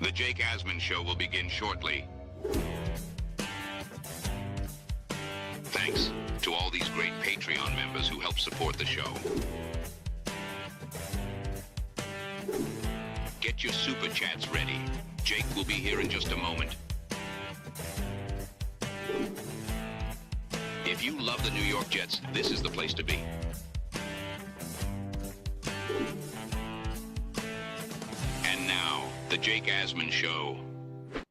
The Jake Asman Show will begin shortly. Thanks to all these great Patreon members who help support the show. Get your super chats ready. Jake will be here in just a moment. If you love the New York Jets, this is the place to be. And now, the Jake Asman Show.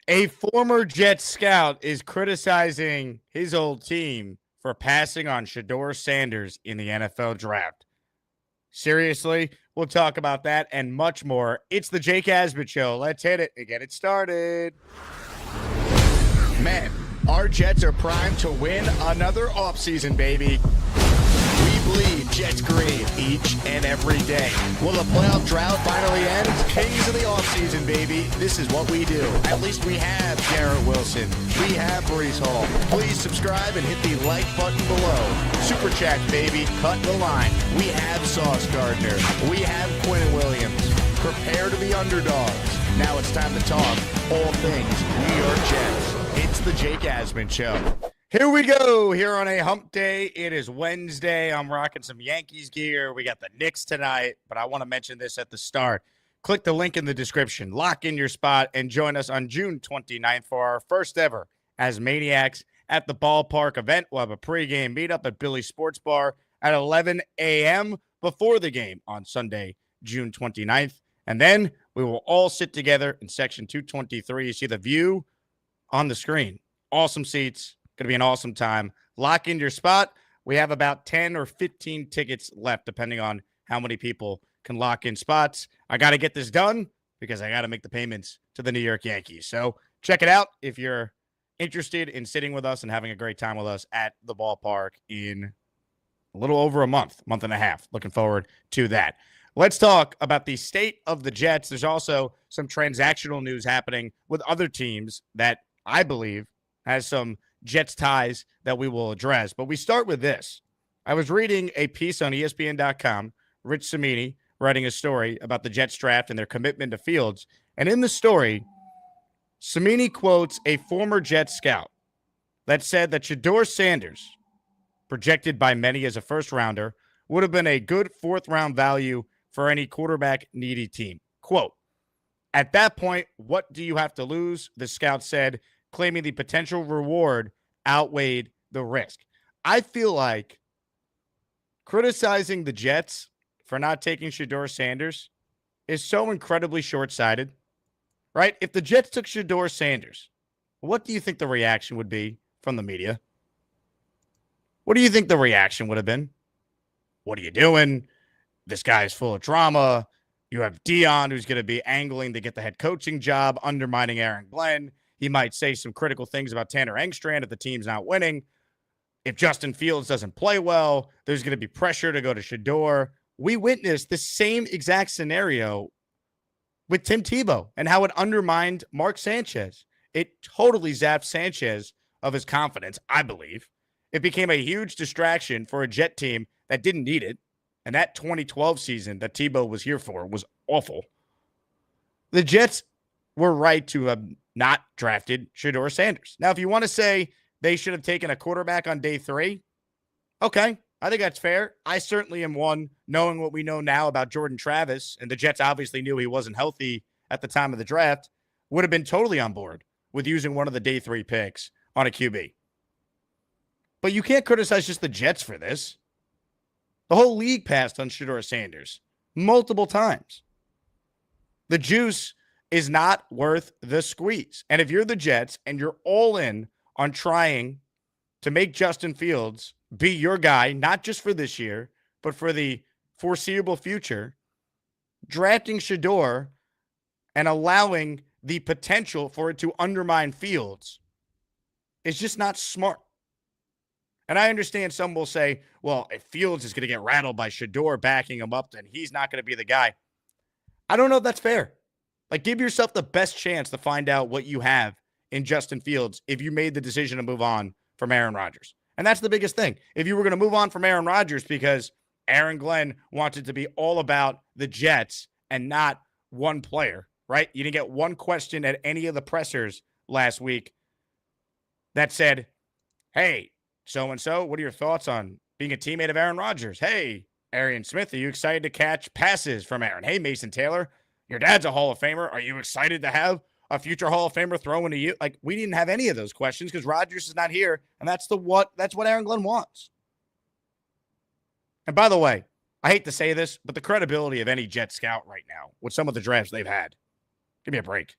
A former Jets scout is criticizing his old team for passing on Shedeur Sanders in the NFL draft. Seriously, we'll talk about that and much more. It's the Jake Asman Show. Let's hit it and get it started. Man, our Jets are primed to win another offseason, baby. We bleed Jets green each and every day. Will the playoff drought finally end? Kings of the offseason, baby. This is what we do. At least we have Garrett Wilson. We have Breece Hall. Please subscribe and hit the like button below. Super chat, baby. Cut the line. We have Sauce Gardner. We have Quinn Williams. Prepare to be underdogs. Now it's time to talk all things New York Jets. It's the Jake Asman Show. Here we go. Here on a hump day. It is Wednesday. I'm rocking some Yankees gear. We got the Knicks tonight, but I want to mention this at the start. Click the link in the description. Lock in your spot and join us on June 29th for our first ever ASMANIACS at the ballpark event. We'll have a pregame meetup at Billy's Sports Bar at 11 a.m. before the game on Sunday, June 29th. And then we will all sit together in section 223. You see the view on the screen. Awesome seats. Going to be an awesome time. Lock in your spot. We have about 10 or 15 tickets left, depending on how many people can lock in spots. I got to get this done because I got to make the payments to the New York Yankees. So check it out if you're interested in sitting with us and having a great time with us at the ballpark in a little over a month and a half. Looking forward to that. Let's talk about the state of the Jets. There's also some transactional news happening with other teams that I believe has some Jets ties that we will address. But we start with this. I was reading a piece on ESPN.com, Rich Cimini writing a story about the Jets draft and their commitment to Fields. And in the story, Cimini quotes a former Jets scout that said that Shedeur Sanders, projected by many as a first rounder, would have been a good fourth round value for any quarterback needy team. Quote, at that point, what do you have to lose? The scout said, claiming the potential reward outweighed the risk. I feel like criticizing the Jets for not taking Shedeur Sanders is so incredibly short-sighted, right? If the Jets took Shedeur Sanders, what do you think the reaction would be from the media? What do you think the reaction would have been? What are you doing? This guy's full of drama. You have Dion, who's going to be angling to get the head coaching job, undermining Aaron Glenn. He might say some critical things about Tanner Engstrand if the team's not winning. If Justin Fields doesn't play well, there's going to be pressure to go to Shedeur. We witnessed the same exact scenario with Tim Tebow and how it undermined Mark Sanchez. It totally zapped Sanchez of his confidence, I believe. It became a huge distraction for a Jet team that didn't need it. And that 2012 season that Tebow was here for was awful. The Jets were right to have not drafted Shedeur Sanders. Now, if you want to say they should have taken a quarterback on day 3, okay, I think that's fair. I certainly am one, knowing what we know now about Jordan Travis, and the Jets obviously knew he wasn't healthy at the time of the draft, would have been totally on board with using one of the day 3 picks on a QB. But you can't criticize just the Jets for this. The whole league passed on Shedeur Sanders multiple times. The juice is not worth the squeeze. And if you're the Jets and you're all in on trying to make Justin Fields be your guy, not just for this year, but for the foreseeable future, drafting Shedeur and allowing the potential for it to undermine Fields is just not smart. And I understand some will say, well, if Fields is going to get rattled by Shedeur backing him up, then he's not going to be the guy. I don't know if that's fair. Like, give yourself the best chance to find out what you have in Justin Fields if you made the decision to move on from Aaron Rodgers. And that's the biggest thing. If you were going to move on from Aaron Rodgers because Aaron Glenn wanted to be all about the Jets and not one player, right? You didn't get one question at any of the pressers last week that said, hey, so-and-so, what are your thoughts on being a teammate of Aaron Rodgers? Hey, Arian Smith, are you excited to catch passes from Aaron? Hey, Mason Taylor, your dad's a Hall of Famer. Are you excited to have a future Hall of Famer throw into you? Like, we didn't have any of those questions because Rodgers is not here, and that's what Aaron Glenn wants. And by the way, I hate to say this, but the credibility of any Jet scout right now with some of the drafts they've had, give me a break,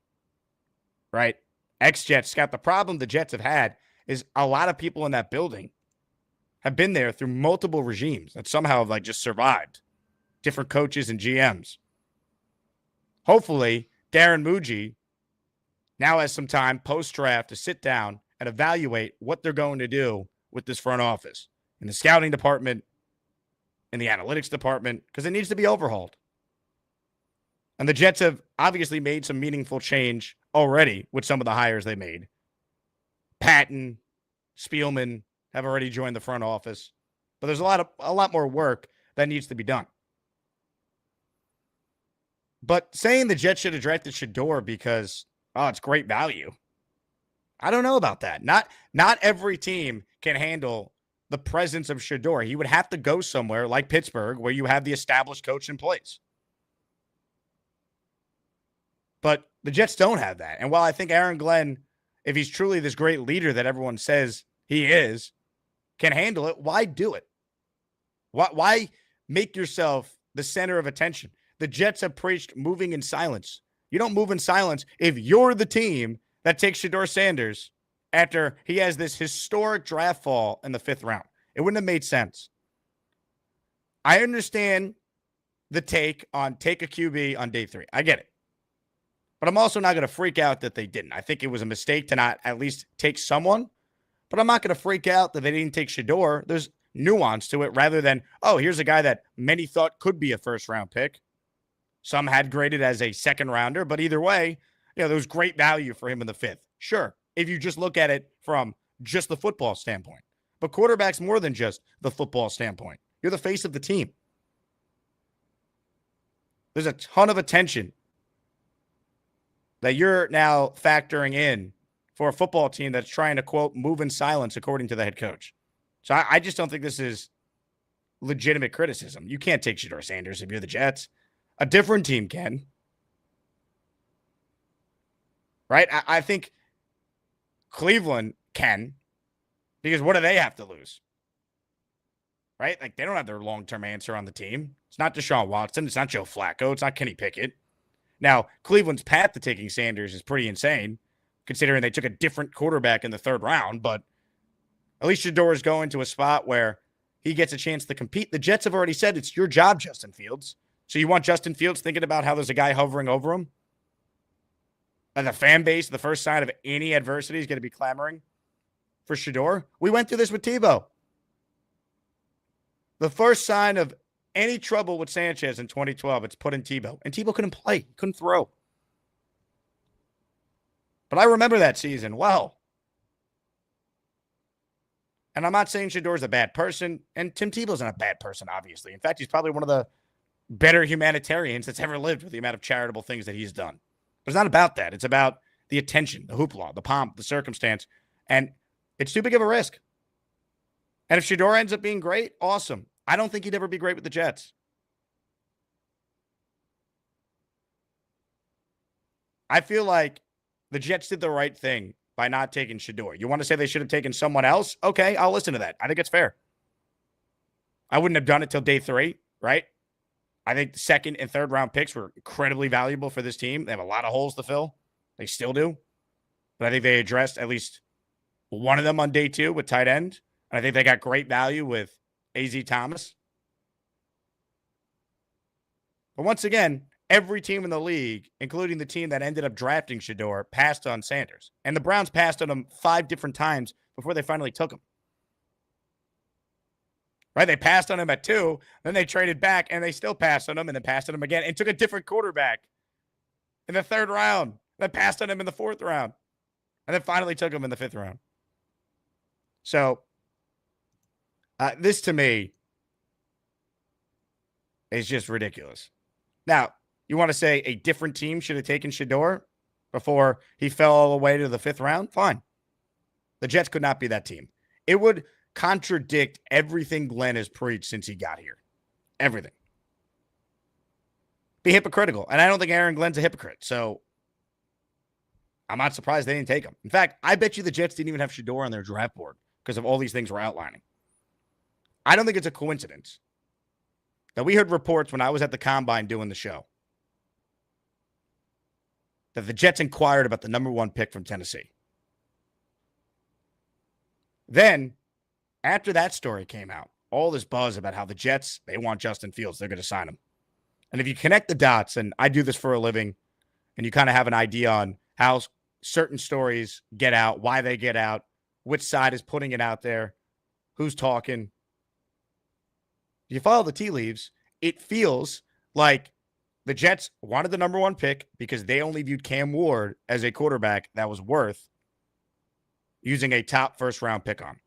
right? Ex-Jet scout. The problem the Jets have had is a lot of people in that building have been there through multiple regimes that somehow have just survived. Different coaches and GMs. Hopefully, Darren Muji now has some time post-draft to sit down and evaluate what they're going to do with this front office in the scouting department, in the analytics department, because it needs to be overhauled. And the Jets have obviously made some meaningful change already with some of the hires they made. Patton, Spielman have already joined the front office, but there's a lot more work that needs to be done. But saying the Jets should have drafted Shedeur because, it's great value, I don't know about that. Not every team can handle the presence of Shedeur. He would have to go somewhere like Pittsburgh where you have the established coach in place. But the Jets don't have that. And while I think Aaron Glenn, if he's truly this great leader that everyone says he is, can handle it, why do it? Why make yourself the center of attention? The Jets have preached moving in silence. You don't move in silence if you're the team that takes Shedeur Sanders after he has this historic draft fall in the 5th round. It wouldn't have made sense. I understand the take a QB on day 3. I get it. But I'm also not going to freak out that they didn't. I think it was a mistake to not at least take someone. But I'm not going to freak out that they didn't take Shedeur. There's nuance to it rather than, here's a guy that many thought could be a first-round pick. Some had graded as a second-rounder. But either way, there was great value for him in the 5th. Sure, if you just look at it from just the football standpoint. But quarterback's more than just the football standpoint. You're the face of the team. There's a ton of attention that you're now factoring in for a football team that's trying to, quote, move in silence, according to the head coach. So I just don't think this is legitimate criticism. You can't take Shedeur Sanders if you're the Jets. A different team can. Right? I think Cleveland can, because what do they have to lose? Right? They don't have their long-term answer on the team. It's not Deshaun Watson. It's not Joe Flacco. It's not Kenny Pickett. Now, Cleveland's path to taking Sanders is pretty insane, considering they took a different quarterback in the 3rd round, but at least Shedeur is going to a spot where he gets a chance to compete. The Jets have already said it's your job, Justin Fields. So you want Justin Fields thinking about how there's a guy hovering over him? And the fan base, the first sign of any adversity is going to be clamoring for Shedeur. We went through this with Tebow. The first sign of any trouble with Sanchez in 2012, it's put in Tebow. And Tebow couldn't play. He couldn't throw. But I remember that season well. And I'm not saying Shedeur's a bad person. And Tim Tebow's not a bad person, obviously. In fact, he's probably one of the better humanitarians that's ever lived with the amount of charitable things that he's done. But it's not about that. It's about the attention, the hoopla, the pomp, the circumstance. And it's too big of a risk. And if Shedeur ends up being great, awesome. I don't think he'd ever be great with the Jets. I feel like the Jets did the right thing by not taking Shedeur. You want to say they should have taken someone else? Okay, I'll listen to that. I think it's fair. I wouldn't have done it till day 3, right? I think the 2nd and 3rd round picks were incredibly valuable for this team. They have a lot of holes to fill. They still do. But I think they addressed at least one of them on day 2 with tight end. And I think they got great value with A.Z. Thomas. But once again, every team in the league, including the team that ended up drafting Shedeur, passed on Sanders. And the Browns passed on him 5 different times before they finally took him. Right? They passed on him at 2, then they traded back, and they still passed on him, and then passed on him again, and took a different quarterback in the 3rd round. Then passed on him in the 4th round. And then finally took him in the 5th round. So, this to me is just ridiculous. Now, You want to say a different team should have taken Shedeur before he fell all the way to the 5th round? Fine. The Jets could not be that team. It would contradict everything Glenn has preached since he got here. Everything. Be hypocritical. And I don't think Aaron Glenn's a hypocrite. So I'm not surprised they didn't take him. In fact, I bet you the Jets didn't even have Shedeur on their draft board because of all these things we're outlining. I don't think it's a coincidence that we heard reports when I was at the Combine doing the show that the Jets inquired about the number 1 pick from Tennessee. Then, after that story came out, all this buzz about how the Jets, they want Justin Fields. They're going to sign him. And if you connect the dots, and I do this for a living, and you kind of have an idea on how certain stories get out, why they get out, which side is putting it out there, who's talking. If you follow the tea leaves, it feels like the Jets wanted the number 1 pick because they only viewed Cam Ward as a quarterback that was worth using a top first-round pick on.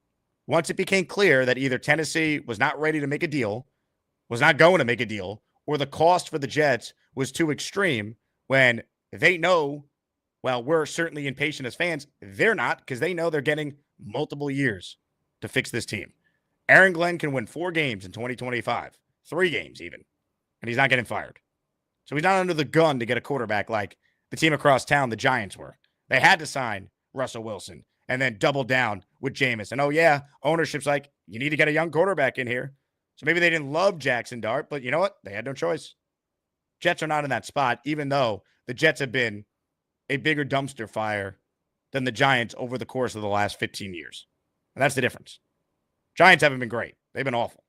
Once it became clear that either Tennessee was not ready to make a deal, was not going to make a deal, or the cost for the Jets was too extreme when they know, well, we're certainly impatient as fans. They're not because they know they're getting multiple years to fix this team. Aaron Glenn can win 4 games in 2025, 3 games even, and he's not getting fired. So he's not under the gun to get a quarterback like the team across town, the Giants were. They had to sign Russell Wilson and then double down with Jameis. And, oh, yeah, ownership's like, you need to get a young quarterback in here. So maybe they didn't love Jackson Dart, but you know what? They had no choice. Jets are not in that spot, even though the Jets have been a bigger dumpster fire than the Giants over the course of the last 15 years. And that's the difference. Giants haven't been great. They've been awful.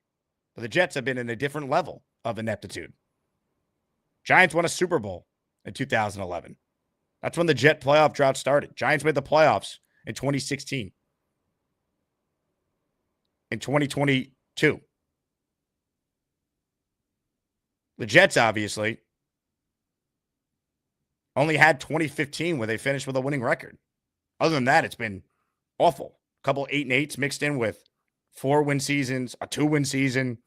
But the Jets have been in a different level of ineptitude. Giants won a Super Bowl in 2011. That's when the Jet playoff drought started. Giants made the playoffs in 2016. In 2022. The Jets, obviously, only had 2015 where they finished with a winning record. Other than that, it's been awful. A couple 8-8s mixed in with 4-win seasons, a 2-win season,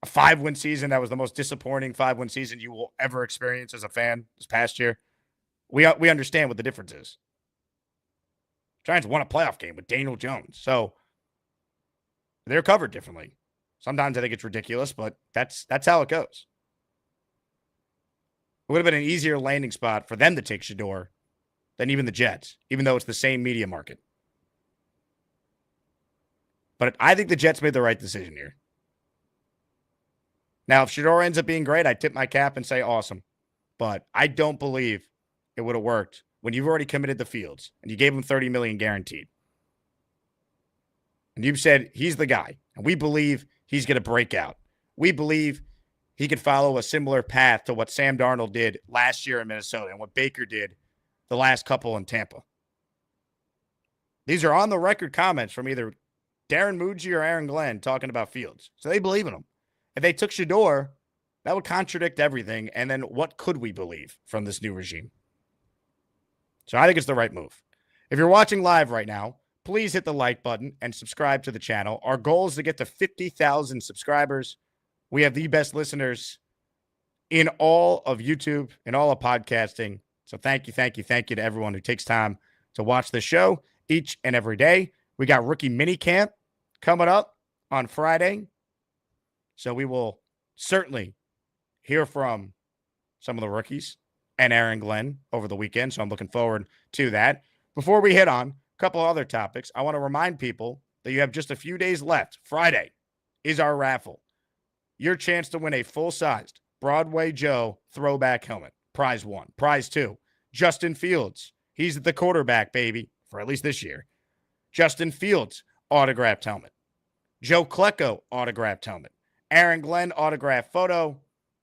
a 5-win season that was the most disappointing 5-win season you will ever experience as a fan this past year. We understand what the difference is. Giants won a playoff game with Daniel Jones. So they're covered differently. Sometimes I think it's ridiculous, but that's how it goes. It would have been an easier landing spot for them to take Shedeur than even the Jets, even though it's the same media market. But I think the Jets made the right decision here. Now, if Shedeur ends up being great, I tip my cap and say awesome. But I don't believe it would have worked when you've already committed the Fields and you gave him $30 million guaranteed. And you've said he's the guy, and we believe he's going to break out. We believe he could follow a similar path to what Sam Darnold did last year in Minnesota and what Baker did the last couple in Tampa. These are on the record comments from either Darren Muji or Aaron Glenn talking about Fields. So they believe in him. If they took Shedeur, that would contradict everything. And then what could we believe from this new regime? So I think it's the right move. If you're watching live right now, please hit the like button and subscribe to the channel. Our goal is to get to 50,000 subscribers. We have the best listeners in all of YouTube, in all of podcasting. So thank you to everyone who takes time to watch the show each and every day. We got rookie mini camp coming up on Friday. So we will certainly hear from some of the rookies and Aaron Glenn over the weekend. So I'm looking forward to that. Before we hit on a couple other topics, I want to remind people that you have just a few days left. Friday is our raffle. Your chance to win a full-sized Broadway Joe throwback helmet. Prize 1. Prize 2. Justin Fields. He's the quarterback, baby, for at least this year. Justin Fields autographed helmet. Joe Klecko autographed helmet. Aaron Glenn autographed photo.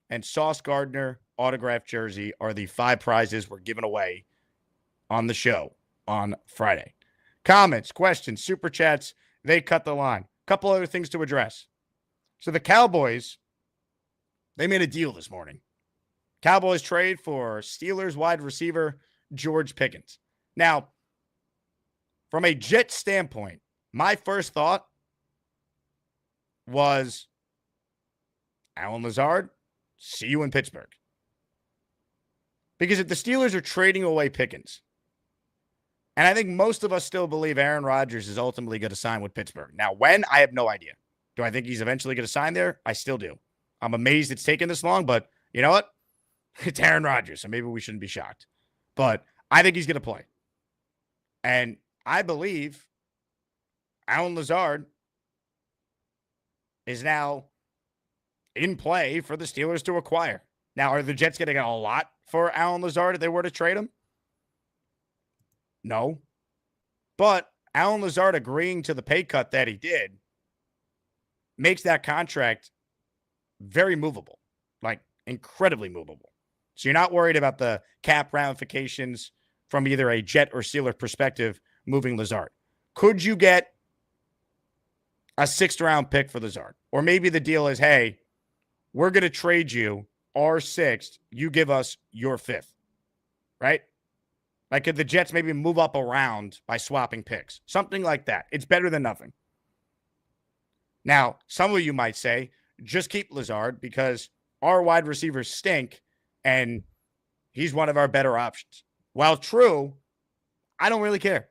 And Sauce Gardner autographed jersey are the 5 prizes we're giving away on the show on Friday. Comments, questions, super chats, they cut the line. Couple other things to address. So the Cowboys, they made a deal this morning. Cowboys trade for Steelers wide receiver George Pickens. Now, from a Jet standpoint, my first thought was, Alan Lazard, see you in Pittsburgh. Because if the Steelers are trading away Pickens, and I think most of us still believe Aaron Rodgers is ultimately going to sign with Pittsburgh. Now, when? I have no idea. Do I think he's eventually going to sign there? I still do. I'm amazed it's taken this long, but you know what? It's Aaron Rodgers, so maybe we shouldn't be shocked. But I think he's going to play. And I believe Allen Lazard is now in play for the Steelers to acquire. Now, are the Jets getting a lot for Allen Lazard if they were to trade him? No. But Allen Lazard agreeing to the pay cut that he did makes that contract very movable, like incredibly movable. So you're not worried about the cap ramifications from either a Jet or Steeler perspective moving Lazard. Could you get a 6th-round pick for Lazard? Or maybe the deal is, hey, we're going to trade you our 6th. You give us your 5th, right? Like, could the Jets maybe move up around by swapping picks? Something like that. It's better than nothing. Now, some of you might say, just keep Lazard because our wide receivers stink and he's one of our better options. While true, I don't really care.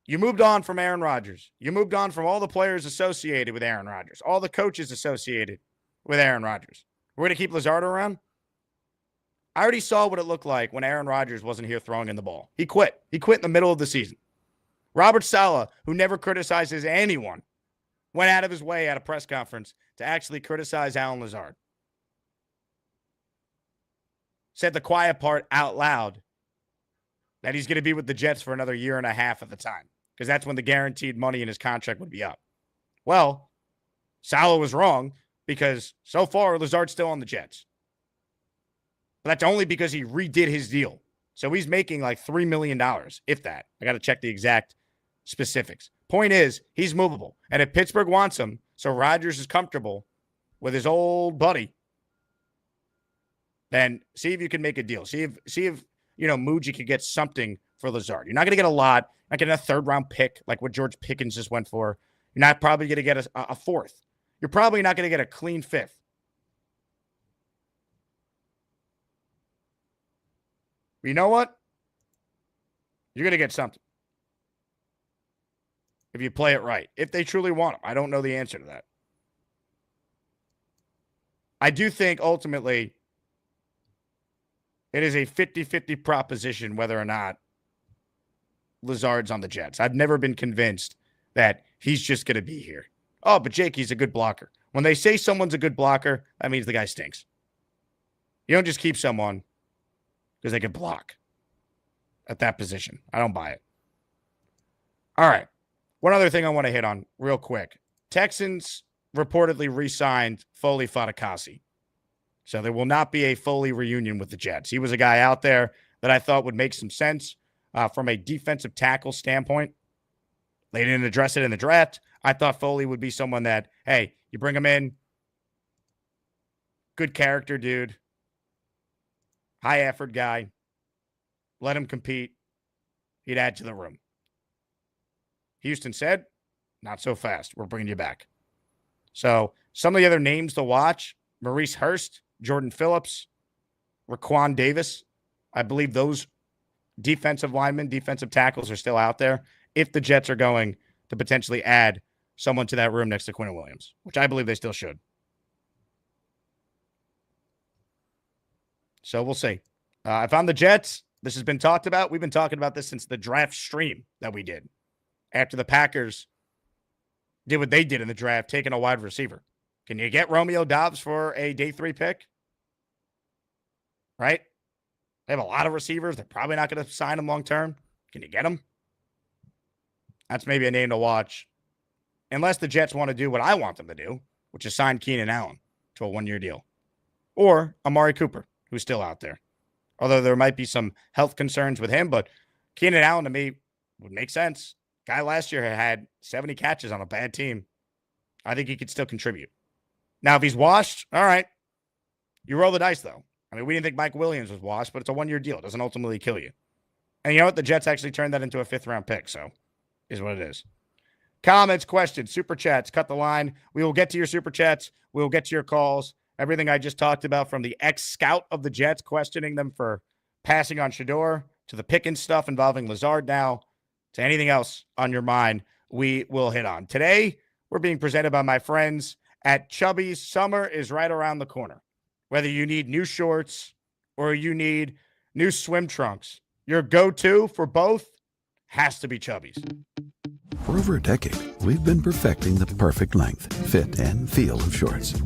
You moved on from Aaron Rodgers. You moved on from all the players associated with Aaron Rodgers, all the coaches associated with Aaron Rodgers. We're going to keep Lazard around? I already saw what it looked like when Aaron Rodgers wasn't here throwing in the ball. He quit. He quit in the middle of the season. Robert Saleh, who never criticizes anyone, went out of his way at a press conference to actually criticize Allen Lazard. Said the quiet part out loud that he's going to be with the Jets for another year and a half at the time because that's when the guaranteed money in his contract would be up. Well, Saleh was wrong because so far Lazard's still on the Jets. But that's only because he redid his deal. So he's making like $3 million, if that. I got to check the exact specifics. Point is, he's movable. And if Pittsburgh wants him, so Rodgers is comfortable with his old buddy, then see if you can make a deal. See if Muji could get something for Lazard. You're not going to get a lot. You're not getting a 3rd-round pick like what George Pickens just went for. You're not probably going to get a 4th. You're probably not going to get a clean 5th. But you know what? You're going to get something. If you play it right. If they truly want him. I don't know the answer to that. I do think ultimately it is a 50-50 proposition whether or not Lazard's on the Jets. I've never been convinced that he's just going to be here. Oh, but Jake, he's a good blocker. When they say someone's a good blocker, that means the guy stinks. You don't just keep someone because they can block at that position. I don't buy it. All right. One other thing I want to hit on real quick. Texans reportedly re-signed Foley Fatukasi. So there will not be a Foley reunion with the Jets. He was a guy out there that I thought would make some sense from a defensive tackle standpoint. They didn't address it in the draft. I thought Foley would be someone that, hey, you bring him in, good character dude, high effort guy, let him compete, he'd add to the room. Houston said, not so fast. We're bringing you back. So some of the other names to watch, Maurice Hurst, Jordan Phillips, Raquan Davis. I believe those defensive linemen, defensive tackles are still out there if the Jets are going to potentially add someone to that room next to Quinn Williams, which I believe they still should. So we'll see. If I'm the Jets, this has been talked about. We've been talking about this since the draft stream that we did after the Packers did what they did in the draft, taking a wide receiver. Can you get Romeo Doubs for a day 3 pick? Right? They have a lot of receivers. They're probably not going to sign them long term. Can you get them? That's maybe a name to watch. Unless the Jets want to do what I want them to do, which is sign Keenan Allen to a 1-year deal. Or Amari Cooper, who's still out there. Although there might be some health concerns with him, but Keenan Allen to me would make sense. Guy last year had 70 catches on a bad team. I think he could still contribute. Now, if he's washed, all right. You roll the dice, though. I mean, we didn't think Mike Williams was washed, but it's a 1-year deal. It doesn't ultimately kill you. And you know what? The Jets actually turned that into a 5th-round pick, so is what it is. Comments, questions, super chats, cut the line. We will get to your super chats. We will get to your calls. Everything I just talked about from the ex-scout of the Jets, questioning them for passing on Shedeur, to the Pickens stuff involving Lazard now, to anything else on your mind, we will hit on. Today, we're being presented by my friends at Chubby's. Summer is right around the corner. Whether you need new shorts or you need new swim trunks, your go-to for both has to be Chubby's. For over a decade, we've been perfecting the perfect length, fit, and feel of shorts.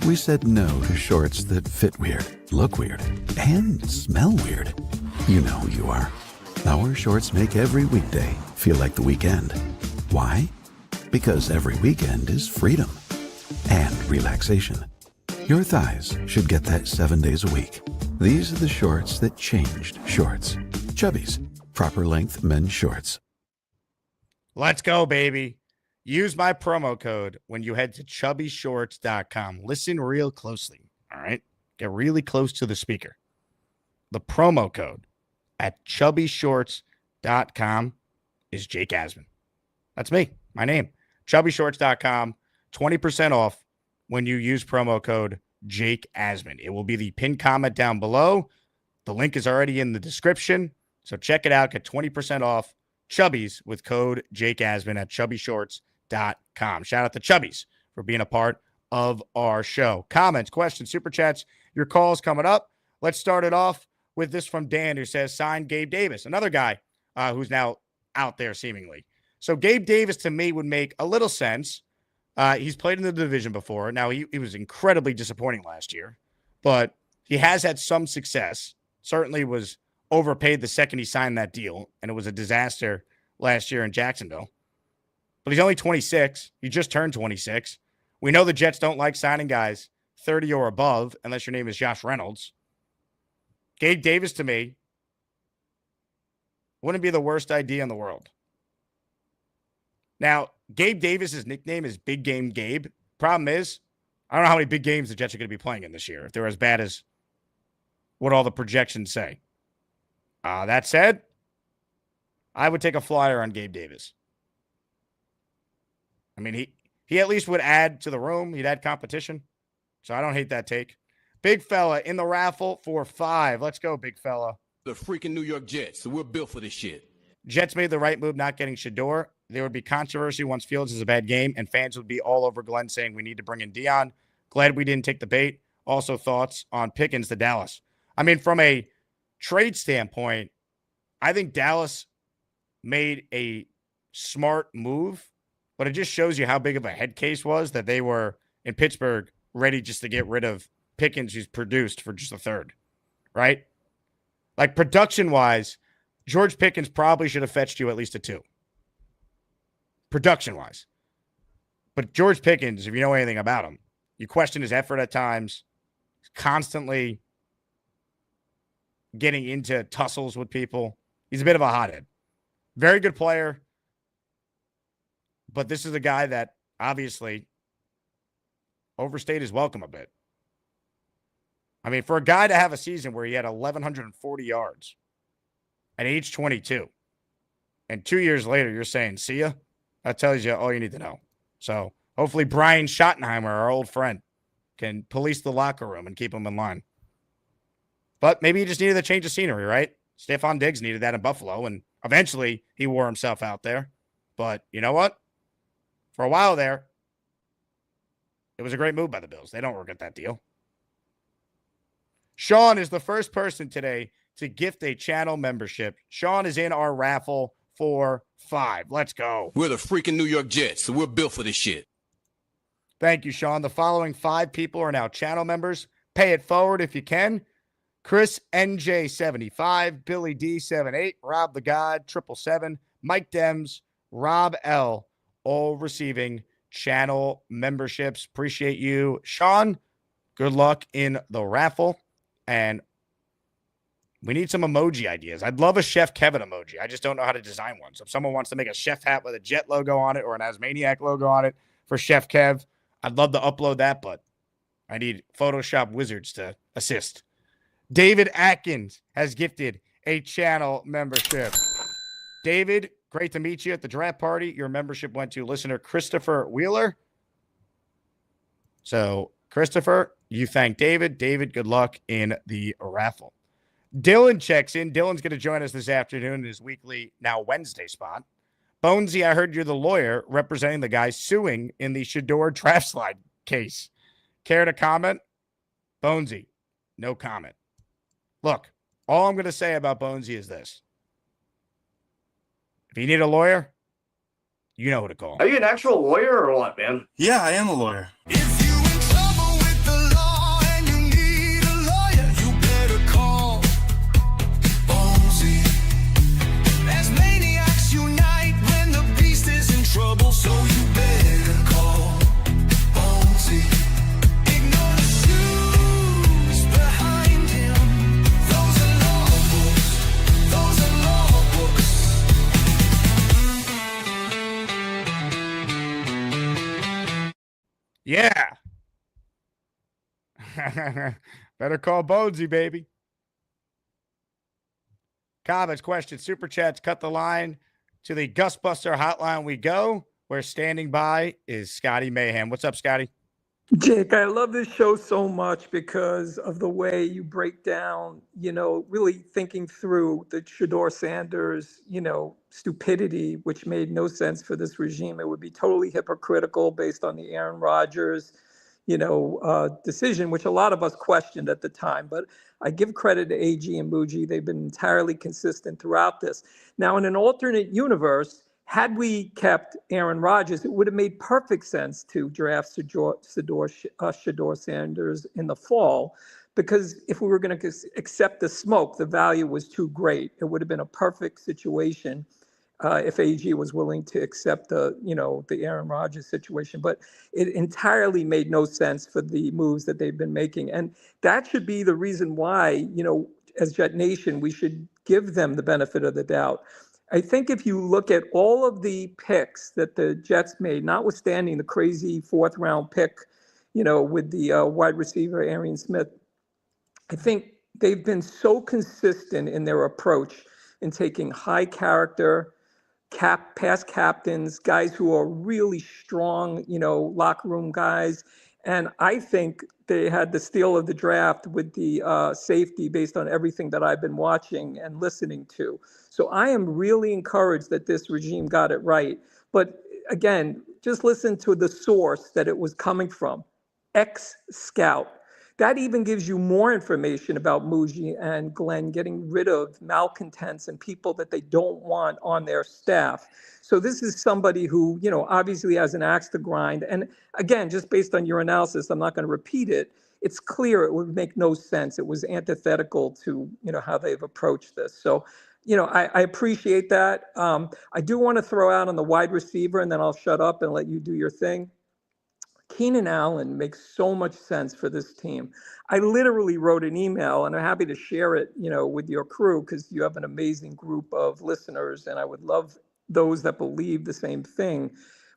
We said no to shorts that fit weird, look weird, and smell weird. You know who you are. Our shorts make every weekday feel like the weekend. Why? Because every weekend is freedom and relaxation. Your thighs should get that 7 days a week. These are the shorts that changed shorts. Chubby's, proper length men's shorts. Let's go, baby. Use my promo code when you head to chubbyshorts.com. Listen real closely, all right? Get really close to the speaker. The promo code at chubbyshorts.com is Jake Asman. That's me, my name. chubbyshorts.com, 20% off when you use promo code Jake Asman. It will be the pinned comment down below. The link is already in the description, so check it out. Get 20% off Chubby's with code Jake Asman at chubbyshorts.com. Shout out to Chubby's for being a part of our show. Comments, questions, super chats, your calls coming up. Let's start it off with this from Dan, who says, sign Gabe Davis, another guy who's now out there seemingly. So Gabe Davis, to me, would make a little sense. He's played in the division before. Now, he was incredibly disappointing last year, but he has had some success. Certainly was overpaid the second he signed that deal, and it was a disaster last year in Jacksonville. But he's only 26. He just turned 26. We know the Jets don't like signing guys 30 or above unless your name is Josh Reynolds. Gabe Davis, to me, wouldn't be the worst idea in the world. Now, Gabe Davis's nickname is Big Game Gabe. Problem is, I don't know how many big games the Jets are going to be playing in this year, if they're as bad as what all the projections say. That said, I would take a flyer on Gabe Davis. I mean, he at least would add to the room. He'd add competition. So I don't hate that take. Big fella in the raffle for 5. Let's go, big fella. The freaking New York Jets. So we're built for this shit. Jets made the right move not getting Shedeur. There would be controversy once Fields is a bad game, and fans would be all over Glenn saying we need to bring in Dion. Glad we didn't take the bait. Also, thoughts on Pickens to Dallas. I mean, from a trade standpoint, I think Dallas made a smart move, but it just shows you how big of a head case was that they were in Pittsburgh ready just to get rid of Pickens, who's produced for just a third, right? Like production-wise, George Pickens probably should have fetched you at least a 2. Production-wise. But George Pickens, if you know anything about him, you question his effort at times. He's constantly getting into tussles with people. He's a bit of a hothead. Very good player. But this is a guy that obviously overstayed his welcome a bit. I mean, for a guy to have a season where he had 1,140 yards at age 22, and 2 years later, you're saying, see ya? That tells you all you need to know. So hopefully Brian Schottenheimer, our old friend, can police the locker room and keep him in line. But maybe he just needed a change of scenery, right? Stephon Diggs needed that in Buffalo, and eventually he wore himself out there. But you know what? For a while there, it was a great move by the Bills. They don't regret that deal. Sean is the first person today to gift a channel membership. Sean is in our raffle for 5. Let's go. We're the freaking New York Jets. So we're built for this shit. Thank you, Sean. The following 5 people are now channel members. Pay it forward if you can. Chris NJ75, Billy D78, Rob the God, 777, Mike Dems, Rob L, all receiving channel memberships. Appreciate you. Sean, good luck in the raffle. And we need some emoji ideas. I'd love a Chef Kevin emoji. I just don't know how to design one. So if someone wants to make a chef hat with a Jet logo on it or an Asmaniac logo on it for Chef Kev, I'd love to upload that, but I need Photoshop wizards to assist. David Atkins has gifted a channel membership. David, great to meet you at the draft party. Your membership went to listener Christopher Wheeler. So, Christopher, you thank David. David, good luck in the raffle. Dylan checks in. Dylan's going to join us this afternoon in his weekly, now Wednesday spot. Bonesy, I heard you're the lawyer representing the guy suing in the Shedeur draft slide case. Care to comment? Bonesy, no comment. Look, all I'm going to say about Bonesy is this. If you need a lawyer, you know who to call. Are you an actual lawyer or what, man? Yeah, I am a lawyer. If you in trouble with the law and you need a lawyer, you better call Bonesy. As maniacs unite when the beast is in trouble, so you better call Bonesy. Ignore the shoes behind him. Those are law books. Those are law books. Yeah. Better call Bonesy, baby. Comments, questions, super chats, cut the line to the GustBuster hotline we go, where standing by is Scotty Mayhem. What's up, Scotty? Jake, I love this show so much because of the way you break down, really thinking through the Shedeur Sanders, stupidity, which made no sense for this regime. It would be totally hypocritical based on the Aaron Rodgers, decision, which a lot of us questioned at the time. But I give credit to AG and Muji. They've been entirely consistent throughout this. Now, in an alternate universe, had we kept Aaron Rodgers, it would have made perfect sense to draft Shedeur Sanders in the fall, because if we were going to accept the smoke, the value was too great. It would have been a perfect situation if AG was willing to accept the Aaron Rodgers situation. But it entirely made no sense for the moves that they've been making. And that should be the reason why, as Jet Nation, we should give them the benefit of the doubt. I think if you look at all of the picks that the Jets made, notwithstanding the crazy fourth round pick, with the wide receiver, Arian Smith, I think they've been so consistent in their approach in taking high character, past captains, guys who are really strong, locker room guys. And I think they had the steal of the draft with the safety based on everything that I've been watching and listening to. So I am really encouraged that this regime got it right. But again, just listen to the source that it was coming from, ex-scout. That even gives you more information about Muji and Glenn getting rid of malcontents and people that they don't want on their staff. So this is somebody who, obviously has an axe to grind. And again, just based on your analysis, I'm not going to repeat it. It's clear it would make no sense. It was antithetical to, how they've approached this. So, I appreciate that. I do want to throw out on the wide receiver, and then I'll shut up and let you do your thing. Keenan Allen makes so much sense for this team. I literally wrote an email, and I'm happy to share it, with your crew, because you have an amazing group of listeners, and I would love those that believe the same thing.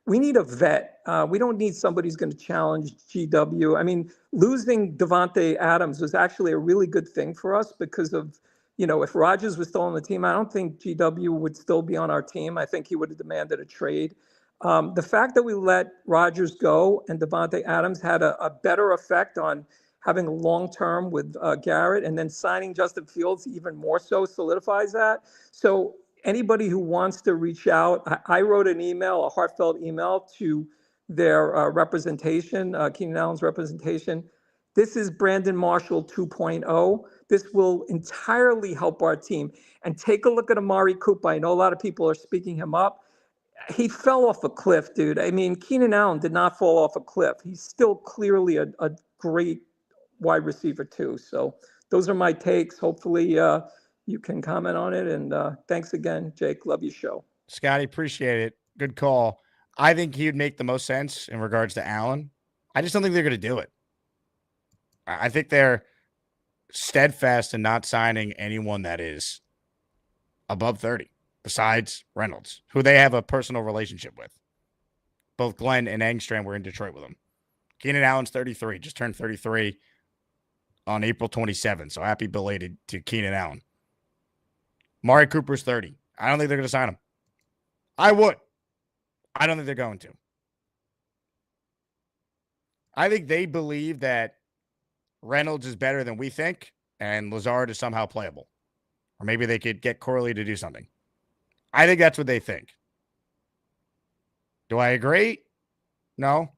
We need a vet. We don't need somebody who's going to challenge GW. I mean, losing Devontae Adams was actually a really good thing for us because of, if Rodgers was still on the team, I don't think GW would still be on our team. I think he would have demanded a trade. The fact that we let Rodgers go and Devontae Adams had a better effect on having long-term with Garrett, and then signing Justin Fields even more so solidifies that. So anybody who wants to reach out, I wrote an email, a heartfelt email to their representation, Keenan Allen's representation. This is Brandon Marshall 2.0. This will entirely help our team. And take a look at Amari Cooper. I know a lot of people are speaking him up. He fell off a cliff, dude. I mean, Keenan Allen did not fall off a cliff. He's still clearly a great wide receiver too. So those are my takes. Hopefully you can comment on it. And thanks again, Jake. Love your show. Scotty, appreciate it. Good call. I think he would make the most sense in regards to Allen. I just don't think they're going to do it. I think they're steadfast in not signing anyone that is above 30. Besides Reynolds, who they have a personal relationship with. Both Glenn and Engstrand were in Detroit with him. Keenan Allen's 33, just turned 33 on April 27th. So happy belated to Keenan Allen. Amari Cooper's 30. I don't think they're going to sign him. I would. I don't think they're going to. I think they believe that Reynolds is better than we think. and Lazard is somehow playable. Or maybe they could get Corley to do something. I think that's what they think. Do I agree? No.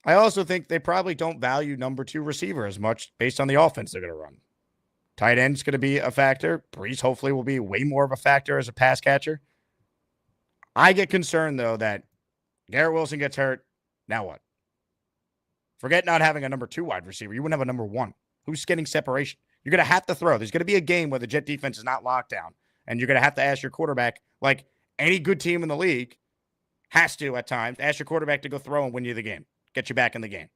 I also think they probably don't value number 2 receiver as much based on the offense they're going to run. Tight end's going to be a factor. Brees hopefully will be way more of a factor as a pass catcher. I get concerned, though, that Garrett Wilson gets hurt. Now what? Forget not having a number 2 wide receiver. You wouldn't have a number 1. Who's getting separation? You're going to have to throw. There's going to be a game where the Jet defense is not locked down, and you're going to have to ask your quarterback, like any good team in the league has to at times, ask your quarterback to go throw and win you the game, get you back in the game.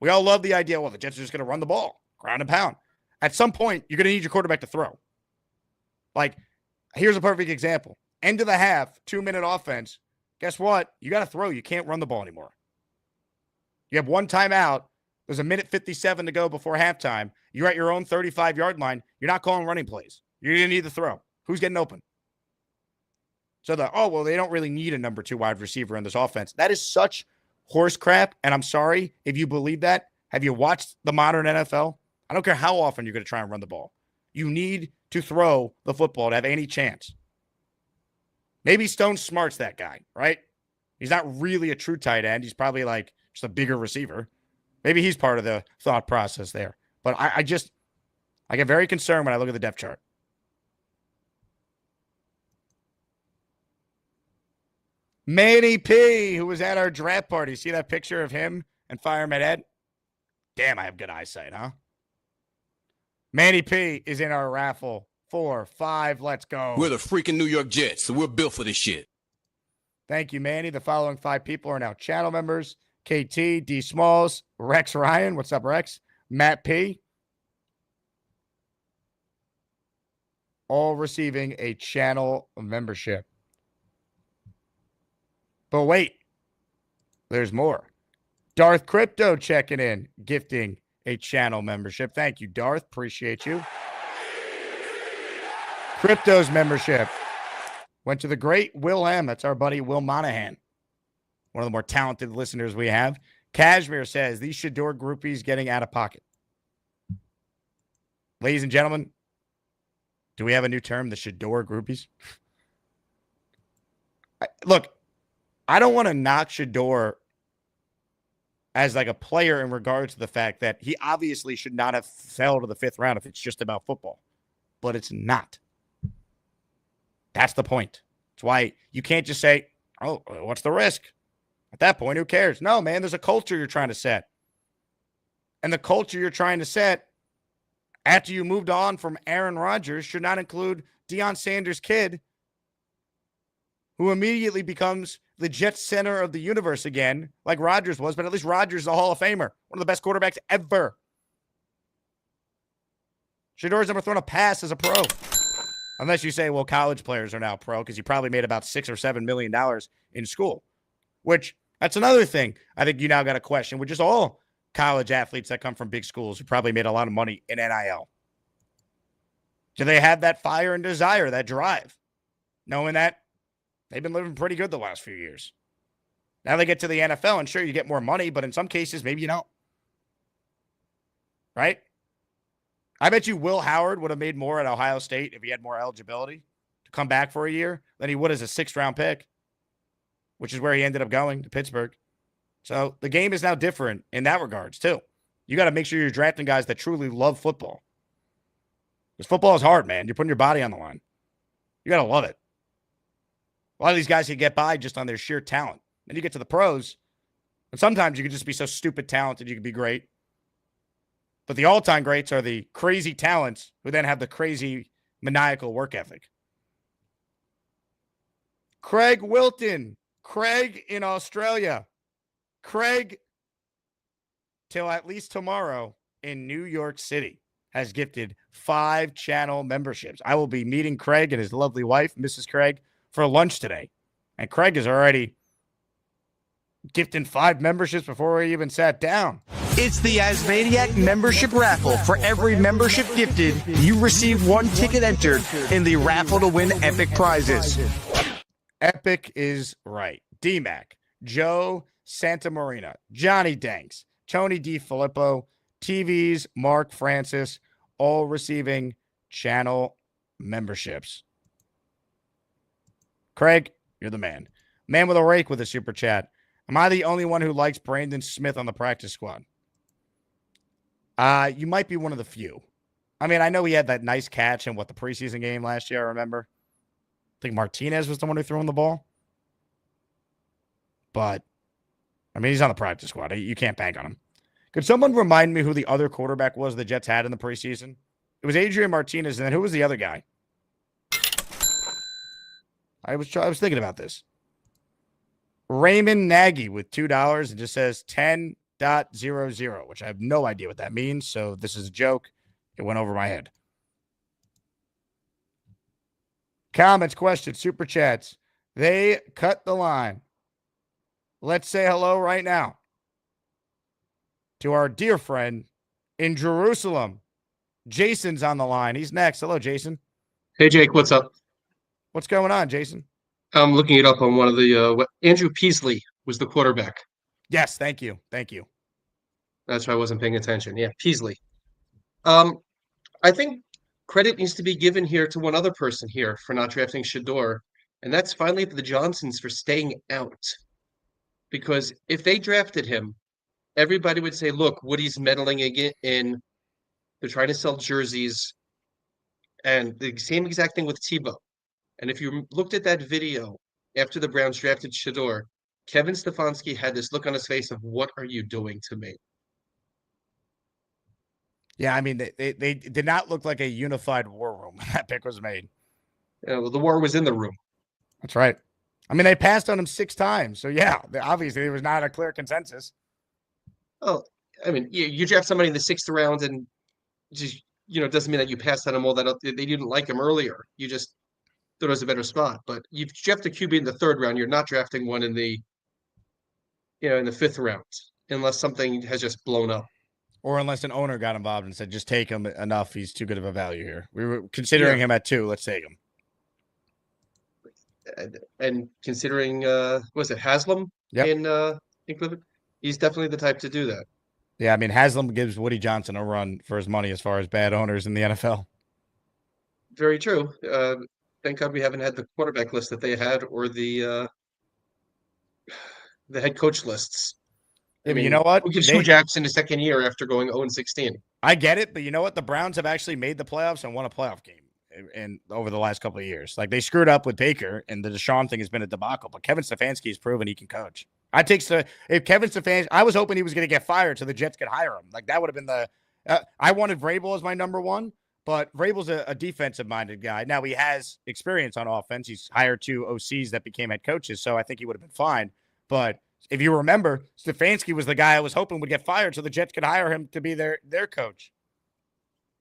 We all love the idea, well, the Jets are just going to run the ball, ground and pound. At some point, you're going to need your quarterback to throw. Like, here's a perfect example. End of the half, 2-minute offense. Guess what? You got to throw. You can't run the ball anymore. You have one timeout. There's a minute 57 to go before halftime. You're at your own 35-yard line. You're not calling running plays. You're going to need the throw. Who's getting open? So they don't really need a number 2 wide receiver in this offense. That is such horse crap, and I'm sorry if you believe that. Have you watched the modern NFL? I don't care how often you're going to try and run the ball. You need to throw the football to have any chance. Maybe Stone Smart's that guy, right? He's not really a true tight end. He's probably like just a bigger receiver. Maybe he's part of the thought process there. But I get very concerned when I look at the depth chart. Manny P, who was at our draft party. See that picture of him and Fireman Ed? Damn, I have good eyesight, huh? Manny P is in our raffle. 4, 5, let's go. We're the freaking New York Jets, so we're built for this shit. Thank you, Manny. The following 5 people are now channel members. KT, D Smalls, Rex Ryan. What's up, Rex? Matt P. All receiving a channel membership. But wait, there's more. Darth Crypto checking in, gifting a channel membership. Thank you, Darth. Appreciate you. Crypto's membership went to the great Will M. That's our buddy Will Monahan, one of the more talented listeners we have. Kashmir says, these Shedeur groupies getting out of pocket. Ladies and gentlemen, do we have a new term, the Shedeur groupies? Look, I don't want to knock Shedeur as like a player in regards to the fact that he obviously should not have fell to the 5th round if it's just about football. But it's not. That's the point. That's why you can't just say, oh, what's the risk? At that point, who cares? No, man, there's a culture you're trying to set. And the culture you're trying to set after you moved on from Aaron Rodgers should not include Deion Sanders' kid, who immediately becomes the Jets center of the universe again, like Rodgers was, but at least Rodgers is a Hall of Famer, one of the best quarterbacks ever. Shedeur's never thrown a pass as a pro. Unless you say, well, college players are now pro because he probably made about $6 or $7 million in school, which that's another thing I think you now got to question, which is all college athletes that come from big schools who probably made a lot of money in NIL. Do they have that fire and desire, that drive, knowing that they've been living pretty good the last few years? Now they get to the NFL, and sure, you get more money, but in some cases, maybe you don't. Right? I bet you Will Howard would have made more at Ohio State if he had more eligibility to come back for a year than he would as a 6th-round pick, which is where he ended up going, to Pittsburgh. So the game is now different in that regards, too. You got to make sure you're drafting guys that truly love football. Because football is hard, man. You're putting your body on the line. You got to love it. A lot of these guys can get by just on their sheer talent. Then you get to the pros, and sometimes you can just be so stupid talented you can be great. But the all-time greats are the crazy talents who then have the crazy maniacal work ethic. Craig Wilton. Craig in Australia. Craig, till at least tomorrow in New York City, has gifted 5 channel memberships. I will be meeting Craig and his lovely wife, Mrs. Craig, for lunch today. And Craig is already gifting 5 memberships before we even sat down. It's the ASMANIAC membership raffle. For every membership gifted, you receive 1 ticket entered in the raffle to win epic prizes. Epic is right. D-Mac, Joe Santamarina, Johnny Danks, Tony D. Filippo, TVs, Mark Francis, all receiving channel memberships. Craig, you're the man. Man with a rake with a super chat. Am I the only one who likes Brandon Smith on the practice squad? You might be one of the few. I mean, I know he had that nice catch in the preseason game last year, I remember. I think Martinez was the one who threw him the ball. But, I mean, he's on the practice squad. You can't bank on him. Could someone remind me who the other quarterback was the Jets had in the preseason? It was Adrian Martinez, and then who was the other guy? I was thinking about this. Raymond Nagy with $2 and just says 10.00, which I have no idea what that means. So this is a joke. It went over my head. Comments, questions, super chats. They cut the line. Let's say hello right now to our dear friend in Jerusalem. Jason's on the line. He's next. Hello, Jason. Hey, Jake, what's up? What's going on, Jason? I'm looking it up on one of the Andrew Peasley was the quarterback. Yes, thank you. Thank you. That's why I wasn't paying attention. Yeah, Peasley. I think credit needs to be given here to one other person here for not drafting Shedeur, and that's finally the Johnsons for staying out. Because if they drafted him, everybody would say, look, Woody's meddling in. They're trying to sell jerseys. And the same exact thing with Tebow. And if you looked at that video after the Browns drafted Shedeur, Kevin Stefanski had this look on his face of, what are you doing to me? Yeah, I mean, they did not look like a unified war room when that pick was made. The war was in the room. That's right. I mean, they passed on him 6 times. So, yeah, obviously there was not a clear consensus. Oh, I mean, you draft somebody in the 6th round and just, doesn't mean that you passed on him all that up. They didn't like him earlier. You just thought it was a better spot. But you've drafted a QB in the 3rd round. You're not drafting one in the 5th round unless something has just blown up. Or unless an owner got involved and said, just take him enough. He's too good of a value here. We were considering him at 2. Let's take him. And considering, was it Haslam in Cleveland? He's definitely the type to do that. Yeah, I mean, Haslam gives Woody Johnson a run for his money as far as bad owners in the NFL. Very true. Thank God we haven't had the quarterback list that they had or the head coach lists. Yeah, but you know what? Who gives Hugh Jackson his 2nd year after going 0-16? I get it, but you know what? The Browns have actually made the playoffs and won a playoff game over the last couple of years. Like, they screwed up with Baker, and the Deshaun thing has been a debacle, but Kevin Stefanski has proven he can coach. If Kevin Stefanski, I was hoping he was going to get fired so the Jets could hire him. Like, that would have been I wanted Vrabel as my number 1, but Vrabel's a defensive-minded guy. Now, he has experience on offense. He's hired 2 OCs that became head coaches, so I think he would have been fine. But if you remember, Stefanski was the guy I was hoping would get fired so the Jets could hire him to be their coach.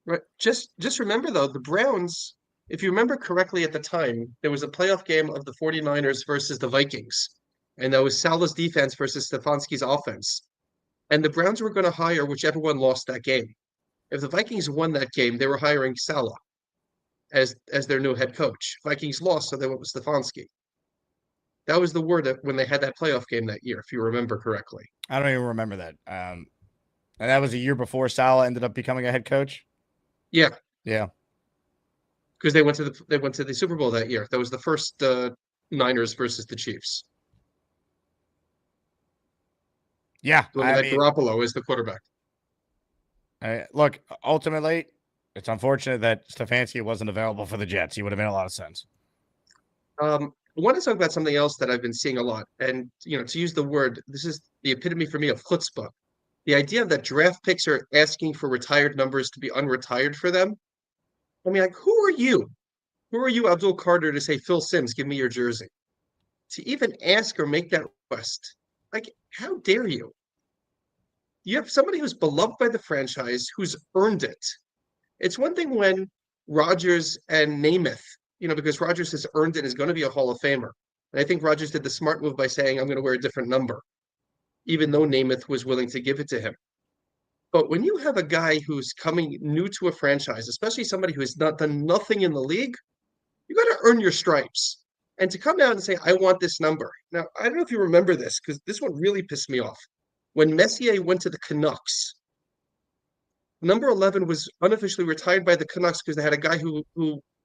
Right. Just remember, though, the Browns, if you remember correctly at the time, there was a playoff game of the 49ers versus the Vikings. And that was Salah's defense versus Stefanski's offense. And the Browns were going to hire whichever one lost that game. If the Vikings won that game, they were hiring Salah as their new head coach. Vikings lost, so they went with Stefanski. That was the word when they had that playoff game that year, if you remember correctly. I don't even remember that. And that was a year before Salah ended up becoming a head coach? Yeah. Yeah. Because they went to the Super Bowl that year. That was the first Niners versus the Chiefs. Yeah. Garoppolo is the quarterback. Look, ultimately, it's unfortunate that Stefanski wasn't available for the Jets. He would have made a lot of sense. I want to talk about something else that I've been seeing a lot. And, to use the word, this is the epitome for me of chutzpah. The idea that draft picks are asking for retired numbers to be unretired for them. I mean, like, who are you? Who are you, Abdul Carter, to say, Phil Simms, give me your jersey? To even ask or make that request. Like, how dare you? You have somebody who's beloved by the franchise, who's earned it. It's one thing when Rodgers and Namath, because Rodgers has earned it and is going to be a Hall of Famer. And I think Rodgers did the smart move by saying, I'm going to wear a different number, even though Namath was willing to give it to him. But when you have a guy who's coming new to a franchise, especially somebody who has not done nothing in the league, you got to earn your stripes. And to come out and say, I want this number. Now, I don't know if you remember this, because this one really pissed me off. When Messier went to the Canucks, Number 11 was unofficially retired by the Canucks because they had a guy who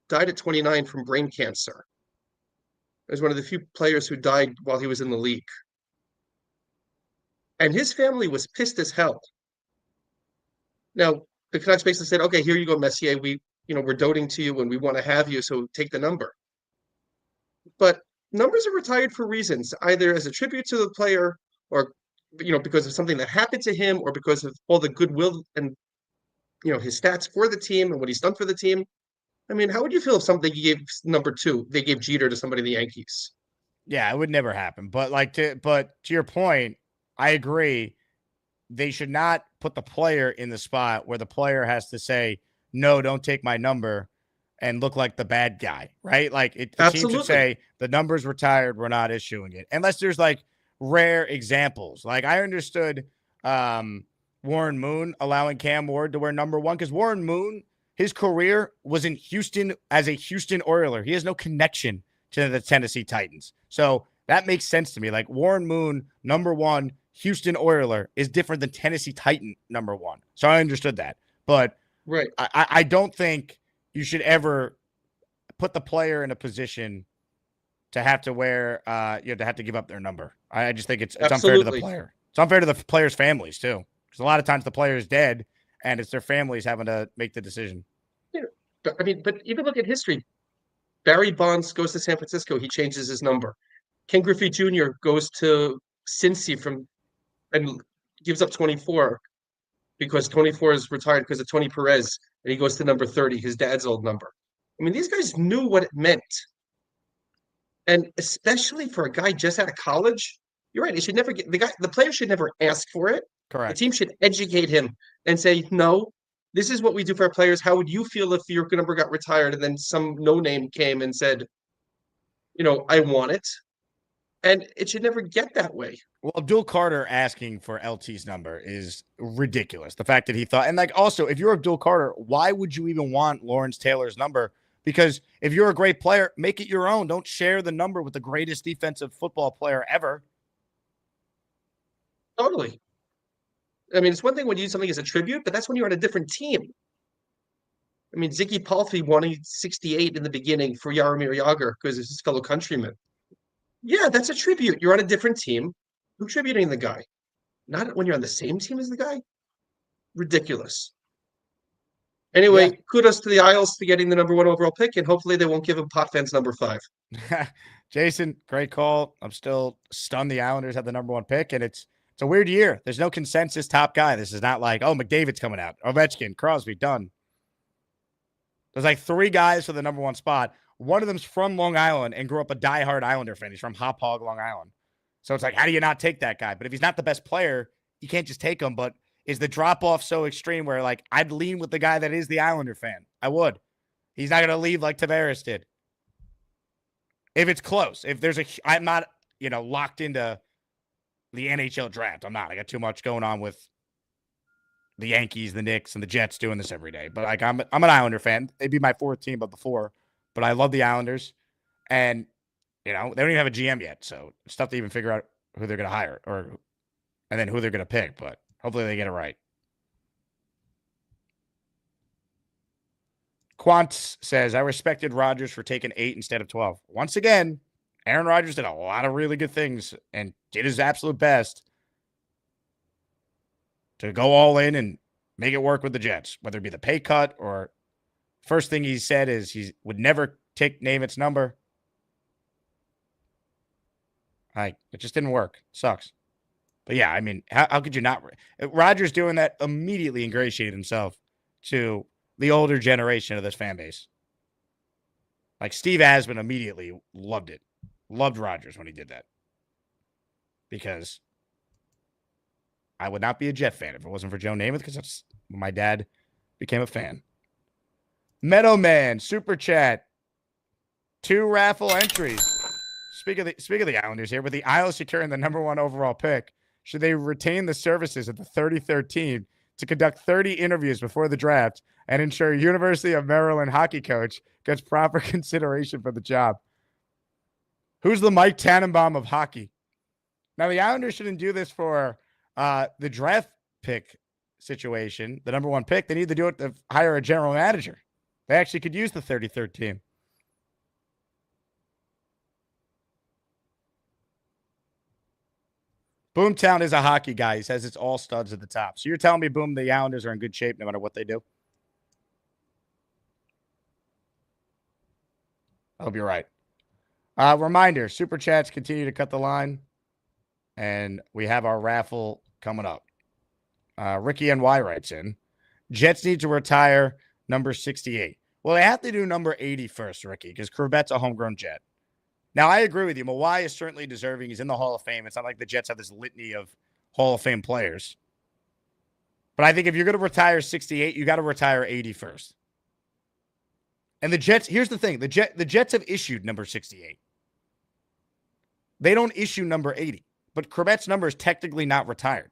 died at 29 from brain cancer. He was one of the few players who died while he was in the league. And his family was pissed as hell. Now, the Canucks basically said, okay, here you go, Messier. We're doting to you and we want to have you, so take the number. But numbers are retired for reasons, either as a tribute to the player or, because of something that happened to him or because of all the goodwill and, his stats for the team and what he's done for the team. I mean, how would you feel if something gave number 2, they gave Jeter to somebody in the Yankees? Yeah, it would never happen. But to your point, I agree. They should not put the player in the spot where the player has to say, no, don't take my number and look like the bad guy, right? Like the team should say the number's retired. We're not issuing it unless there's like rare examples. Like I understood Warren Moon allowing Cam Ward to wear number 1 because Warren Moon, his career was in Houston as a Houston Oiler. He has no connection to the Tennessee Titans. So that makes sense to me. Like Warren Moon, number 1, Houston Oiler is different than Tennessee Titan number 1. So I understood that. But right, I don't think you should ever put the player in a position to have to wear, to have to give up their number. I just think it's unfair to the player. It's unfair to the players' families too. Because a lot of times the player is dead and it's their families having to make the decision. Yeah, but even look at history. Barry Bonds goes to San Francisco. He changes his number. Ken Griffey Jr. goes to Cincy and gives up 24 because 24 is retired because of Tony Perez, and he goes to number 30, his dad's old number. I mean, these guys knew what it meant. And especially for a guy just out of college, you're right. It should never get the player should never ask for it. Correct. The team should educate him and say, no, this is what we do for our players. How would you feel if your number got retired and then some no-name came and said, I want it? And it should never get that way. Well, Abdul Carter asking for LT's number is ridiculous. The fact that he thought, and like also, if you're Abdul Carter, why would you even want Lawrence Taylor's number? Because if you're a great player, make it your own. Don't share the number with the greatest defensive football player ever. Totally. I mean, it's one thing when you use something as a tribute, but that's when you're on a different team. I mean, Ziggy Palfy wanted 68 in the beginning for Jaromir Jagr because it's his fellow countryman. Yeah, that's a tribute. You're on a different team. Who's tributing the guy? Not when you're on the same team as the guy? Ridiculous. Anyway, kudos to the Isles for getting the number 1 overall pick, and hopefully they won't give him Pot Fans number 5. Jason, great call. I'm still stunned the Islanders have the number 1 pick, and it's a weird year. There's no consensus top guy. This is not like, oh, McDavid's coming out. Ovechkin, Crosby, done. There's like 3 guys for the number 1 spot. One of them's from Long Island and grew up a diehard Islander fan. He's from Hop Hog, Long Island. So it's like, how do you not take that guy? But if he's not the best player, you can't just take him. But is the drop-off so extreme where, like, I'd lean with the guy that is the Islander fan? I would. He's not going to leave like Tavares did. If it's close. I'm not, locked into the NHL draft. I'm not. I got too much going on with the Yankees, the Knicks, and the Jets doing this every day. But, like, I'm an Islander fan. They'd be my 4th team of the 4. But I love the Islanders. And, they don't even have a GM yet. So it's tough to even figure out who they're going to hire and then who they're going to pick. But hopefully they get it right. Quant says, I respected Rodgers for taking 8 instead of 12. Once again, Aaron Rodgers did a lot of really good things and did his absolute best to go all in and make it work with the Jets, whether it be the pay cut or first thing he said is he would never take Namath's number. It just didn't work. Sucks. But yeah, I mean, how could you not? Rodgers doing that immediately ingratiated himself to the older generation of this fan base. Like Steve Asman immediately loved it. Loved Rodgers when he did that. Because I would not be a Jet fan if it wasn't for Joe Namath, because that's when my dad became a fan. Meadowman, Super Chat. 2 raffle entries. Speak of the Islanders here, with the Isles securing the number 1 overall pick, should they retain the services of the 33rd team to conduct 30 interviews before the draft and ensure University of Maryland hockey coach gets proper consideration for the job? Who's the Mike Tannenbaum of hockey? Now, the Islanders shouldn't do this for the draft pick situation, the number one pick, they need to do it to hire a general manager. They actually could use the 33rd team. Boomtown is a hockey guy. He says it's all studs at the top. So you're telling me, Boom, the Islanders are in good shape no matter what they do? I hope you're right. Reminder, Super Chats continue to cut the line. And we have our raffle coming up. Ricky NY writes in, Jets need to retire number 68. Well, they have to do number 80 first, Ricky, because Corvette's a homegrown Jet. Now, I agree with you. Mawai is certainly deserving. He's in the Hall of Fame. It's not like the Jets have this litany of Hall of Fame players. But I think if you're going to retire 68, you got to retire 80 first. And the Jets, here's the thing. The Jets have issued number 68. They don't issue number 80. But Corvette's number is technically not retired.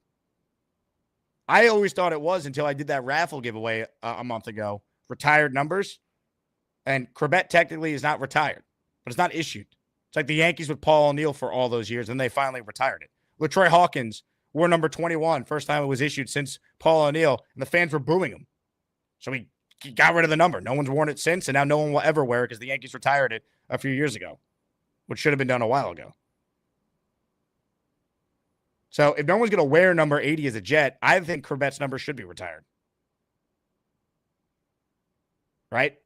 I always thought it was until I did that raffle giveaway a month ago. Retired numbers. And Corbett technically is not retired. But it's not issued. It's like the Yankees with Paul O'Neill for all those years, and they finally retired it. LaTroy Hawkins wore number 21, first time it was issued since Paul O'Neill, and the fans were booing him. So he got rid of the number. No one's worn it since, and now no one will ever wear it because the Yankees retired it a few years ago, which should have been done a while ago. So if no one's going to wear number 80 as a Jet, I think Corvette's number should be retired. Right?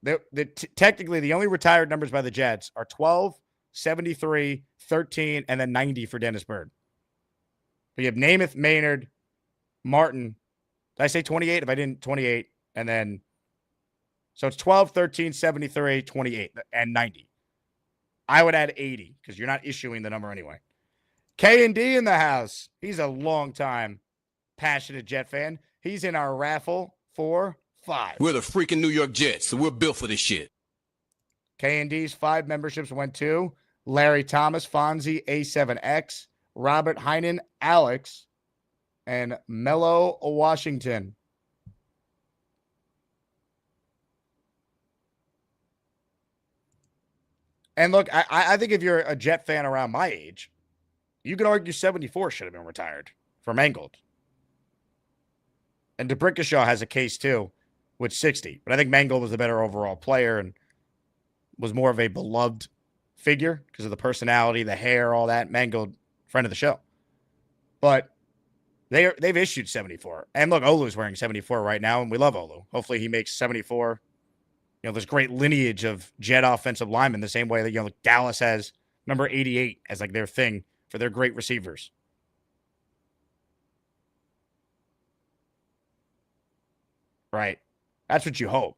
Technically, the only retired numbers by the Jets are 12, 73, 13, and then 90 for Dennis Byrd. But you have Namath, Maynard, Martin. Did I say 28? If I didn't, 28. And then, so it's 12, 13, 73, 28, and 90. I would add 80 because you're not issuing the number anyway. K&D in the house. He's a long-time passionate Jet fan. He's in our raffle for 5. We're the freaking New York Jets, so we're built for this shit. K&D's 5 memberships went to Larry Thomas, Fonzie, A7X, Robert Heinen, Alex, and Mello Washington. And look, I think if you're a Jet fan around my age, you could argue 74 should have been retired for Mangold. And DeBrickashaw has a case too with 60. But I think Mangold was the better overall player and was more of a beloved figure because of the personality, the hair, all that. Mangold, friend of the show. But they've issued 74. And look, Olu's wearing 74 right now, and we love Olu. Hopefully he makes 74. You know, there's great lineage of Jet offensive linemen the same way that, you know, Dallas has number 88 as like their thing for their great receivers. Right. That's what you hope.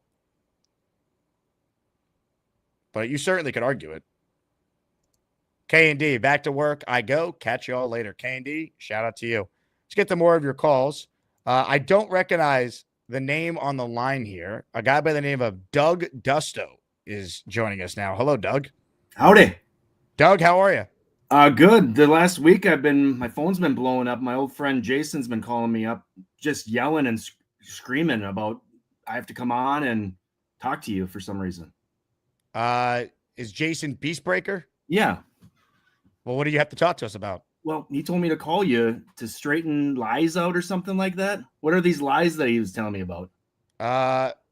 But you certainly could argue it. K&D, back to work. I go. Catch you all later. K&D, shout out to you. Let's get to more of your calls. I don't recognize the name on the line here. A guy by the name of Doug Dusto is joining us now. Hello, Doug. Howdy. Doug, how are you? Good. The last week my phone's been blowing up. My old friend Jason's been calling me up, just yelling and screaming about I have to come on and talk to you for some reason. Is Jason Beastbreaker? Yeah. Well, what do you have to talk to us about? Well, he told me to call you to straighten lies out or something like that. What are these lies that he was telling me about?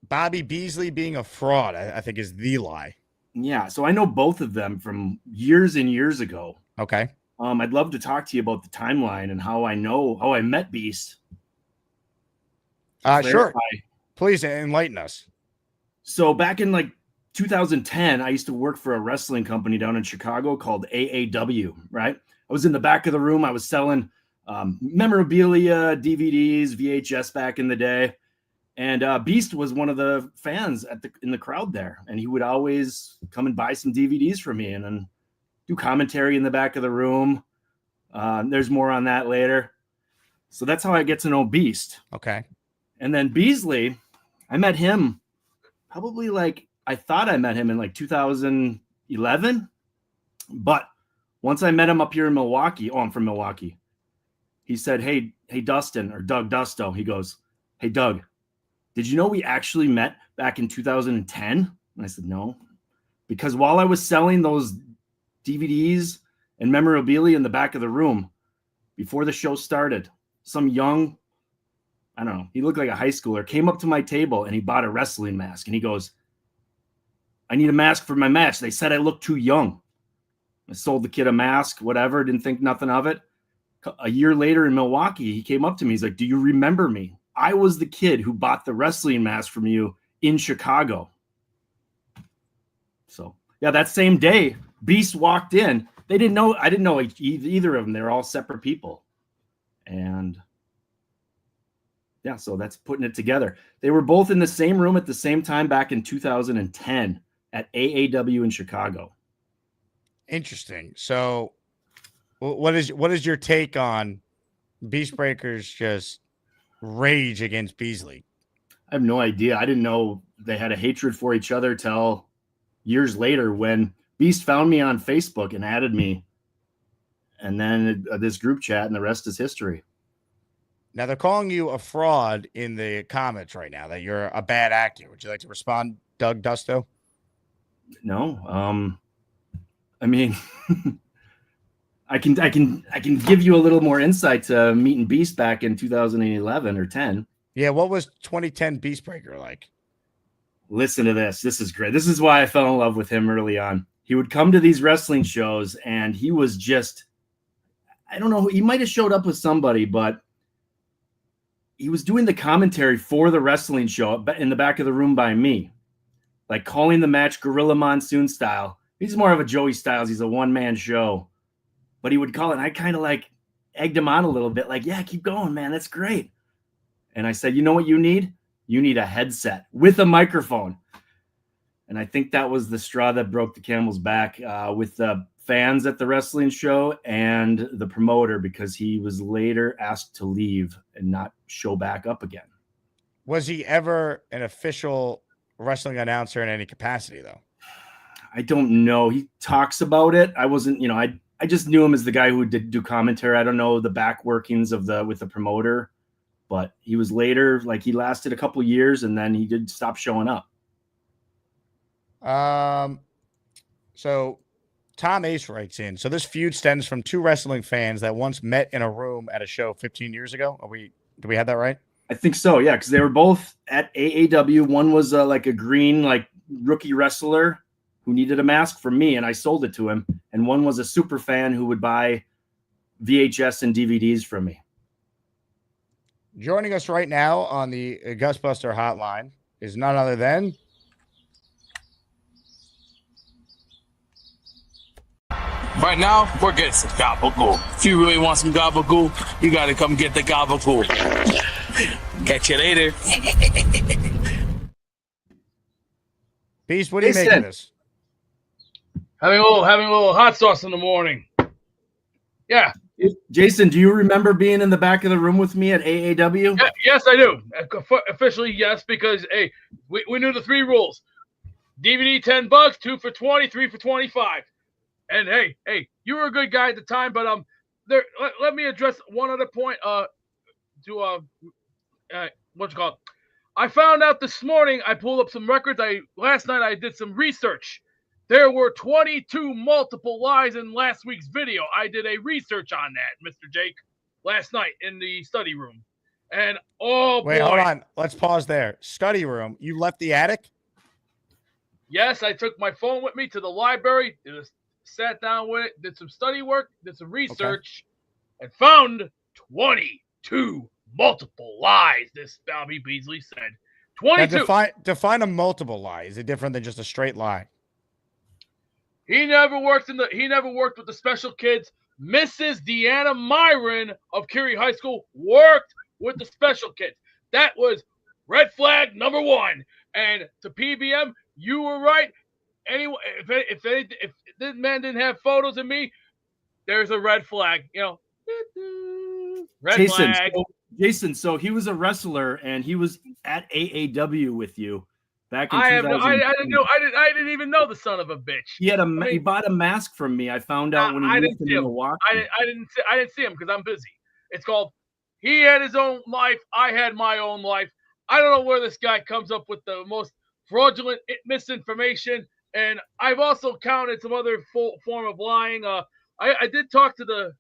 Bobby Beasley being a fraud, I think, is the lie. Yeah. So I know both of them from years and years ago. Okay. I'd love to talk to you about the timeline and how I met Beast. Sure. Please enlighten us. So back in like 2010, I used to work for a wrestling company down in Chicago called AAW, right? I was in the back of the room. I was selling memorabilia, DVDs, VHS back in the day. And Beast was one of the fans in the crowd there. And he would always come and buy some DVDs for me and then do commentary in the back of the room. There's more on that later. So that's how I get to know Beast. Okay. And then Beasley, I met him probably I thought I met him in like 2011. But once I met him up here in Milwaukee, I'm from Milwaukee. He said, hey, Dustin, or Doug Dusto. He goes, hey, Doug, did you know we actually met back in 2010? And I said, no. Because while I was selling those DVDs and memorabilia in the back of the room, before the show started, some young, I don't know, he looked like a high schooler, came up to my table and he bought a wrestling mask. And he goes, I need a mask for my match. They said I look too young. I sold the kid a mask, whatever, didn't think nothing of it. A year later in Milwaukee, he came up to me. He's like, do you remember me? I was the kid who bought the wrestling mask from you in Chicago. So, yeah, that same day, Beast walked in. They didn't know. I didn't know either of them. They're all separate people. And, yeah, so that's putting it together. They were both in the same room at the same time back in 2010 at AAW in Chicago. Interesting. So what is your take on Beastbreaker's just rage against Beasley? I have no idea. I didn't know they had a hatred for each other till years later when Beast found me on Facebook and added me. And then this group chat, and the rest is history. Now they're calling you a fraud in the comments right now, that you're a bad actor. Would you like to respond, Doug Dusto? No. I mean, I can give you a little more insight to Meet and Beast back in 2011 or 10. Yeah, what was 2010 Beastbreaker like? Listen to this. This is great. This is why I fell in love with him early on. He would come to these wrestling shows, and he was just, I don't know, he might have showed up with somebody, but he was doing the commentary for the wrestling show in the back of the room by me, like calling the match Gorilla Monsoon style. He's more of a Joey Styles. He's a one-man show. But he would call it, and I kind of like egged him on a little bit, like, yeah, keep going, man. That's great. And I said, you know what you need? You need a headset with a microphone. And I think that was the straw that broke the camel's back with the fans at the wrestling show and the promoter, because he was later asked to leave and not show back up again. Was he ever an official wrestling announcer in any capacity, though? I don't know. He talks about it. I wasn't, I just knew him as the guy who did do commentary. I don't know the back workings of with the promoter, but he was later, like he lasted a couple years and then he did stop showing up. So Tom Ace writes in. So this feud stems from two wrestling fans that once met in a room at a show 15 years ago. Do we have that right? I think so. Yeah. Cause they were both at AAW. One was like a green, like rookie wrestler who needed a mask from me, and I sold it to him. And one was a super fan who would buy VHS and DVDs from me. Joining us right now on the GustBuster hotline is none other than right now, we're getting some gabagool. If you really want some gabagool, you got to come get the gabagool. Catch you later. Beast, what do you make of this? Having a little hot sauce in the morning. Yeah. Jason, do you remember being in the back of the room with me at AAW? Yeah, yes, I do. Officially, yes, because hey, we knew the three rules: DVD $10, 2 for 20, 3 for 25. And hey, you were a good guy at the time, but let me address one other point. What's it called? I found out this morning. I pulled up some records. Last night I did some research. There were 22 multiple lies in last week's video. I did a research on that, Mr. Jake, last night in the study room. And wait, hold on. Let's pause there. Study room. You left the attic? Yes, I took my phone with me to the library. Sat down with it, did some study work, did some research, and found 22 multiple lies. This Bobby Beasley said. 22. Now define a multiple lie. Is it different than just a straight lie? He never worked with the special kids. Mrs. Deanna Myron of Curie High School worked with the special kids. That was red flag number one. And to PBM, you were right. Anyway, if this man didn't have photos of me, there's a red flag. Red flag. Jason, so he was a wrestler and he was at AAW with you back in I didn't even know the son of a bitch. He bought a mask from me. I found out when he moved to Milwaukee. I didn't see him because I'm busy. It's called he had his own life. I had my own life. I don't know where this guy comes up with the most fraudulent misinformation. And I've also counted some other form of lying. I did talk to the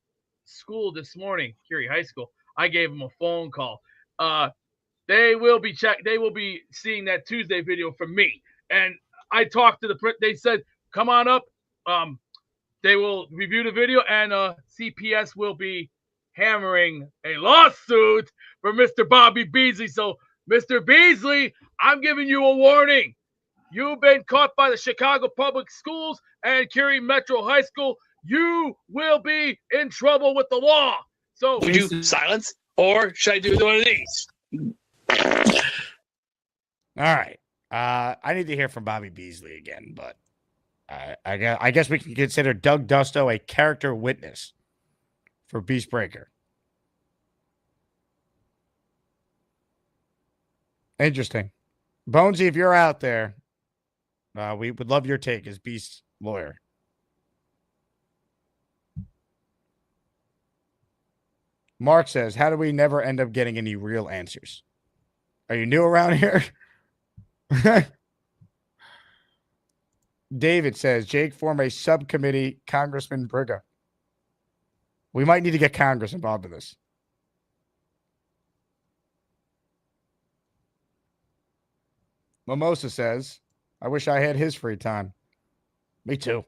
school this morning, Curie High School. I gave him a phone call. they will be seeing that Tuesday video from me. And I talked to they said, come on up. They will review the video, and CPS will be hammering a lawsuit for Mr. Bobby Beasley. So, Mr. Beasley, I'm giving you a warning. You've been caught by the Chicago Public Schools and Curie Metro High School. You will be in trouble with the law. So, Would you silence, or should I do one of these? All right. I need to hear from Bobby Beasley again, but I guess we can consider Doug Dusto a character witness for Beastbreaker. Interesting. Bonesy, if you're out there, we would love your take as Beast's lawyer. Mark says, how do we never end up getting any real answers? Are you new around here? David says, Jake, form a subcommittee, Congressman Briga. We might need to get Congress involved in this. Mimosa says, I wish I had his free time. Me too.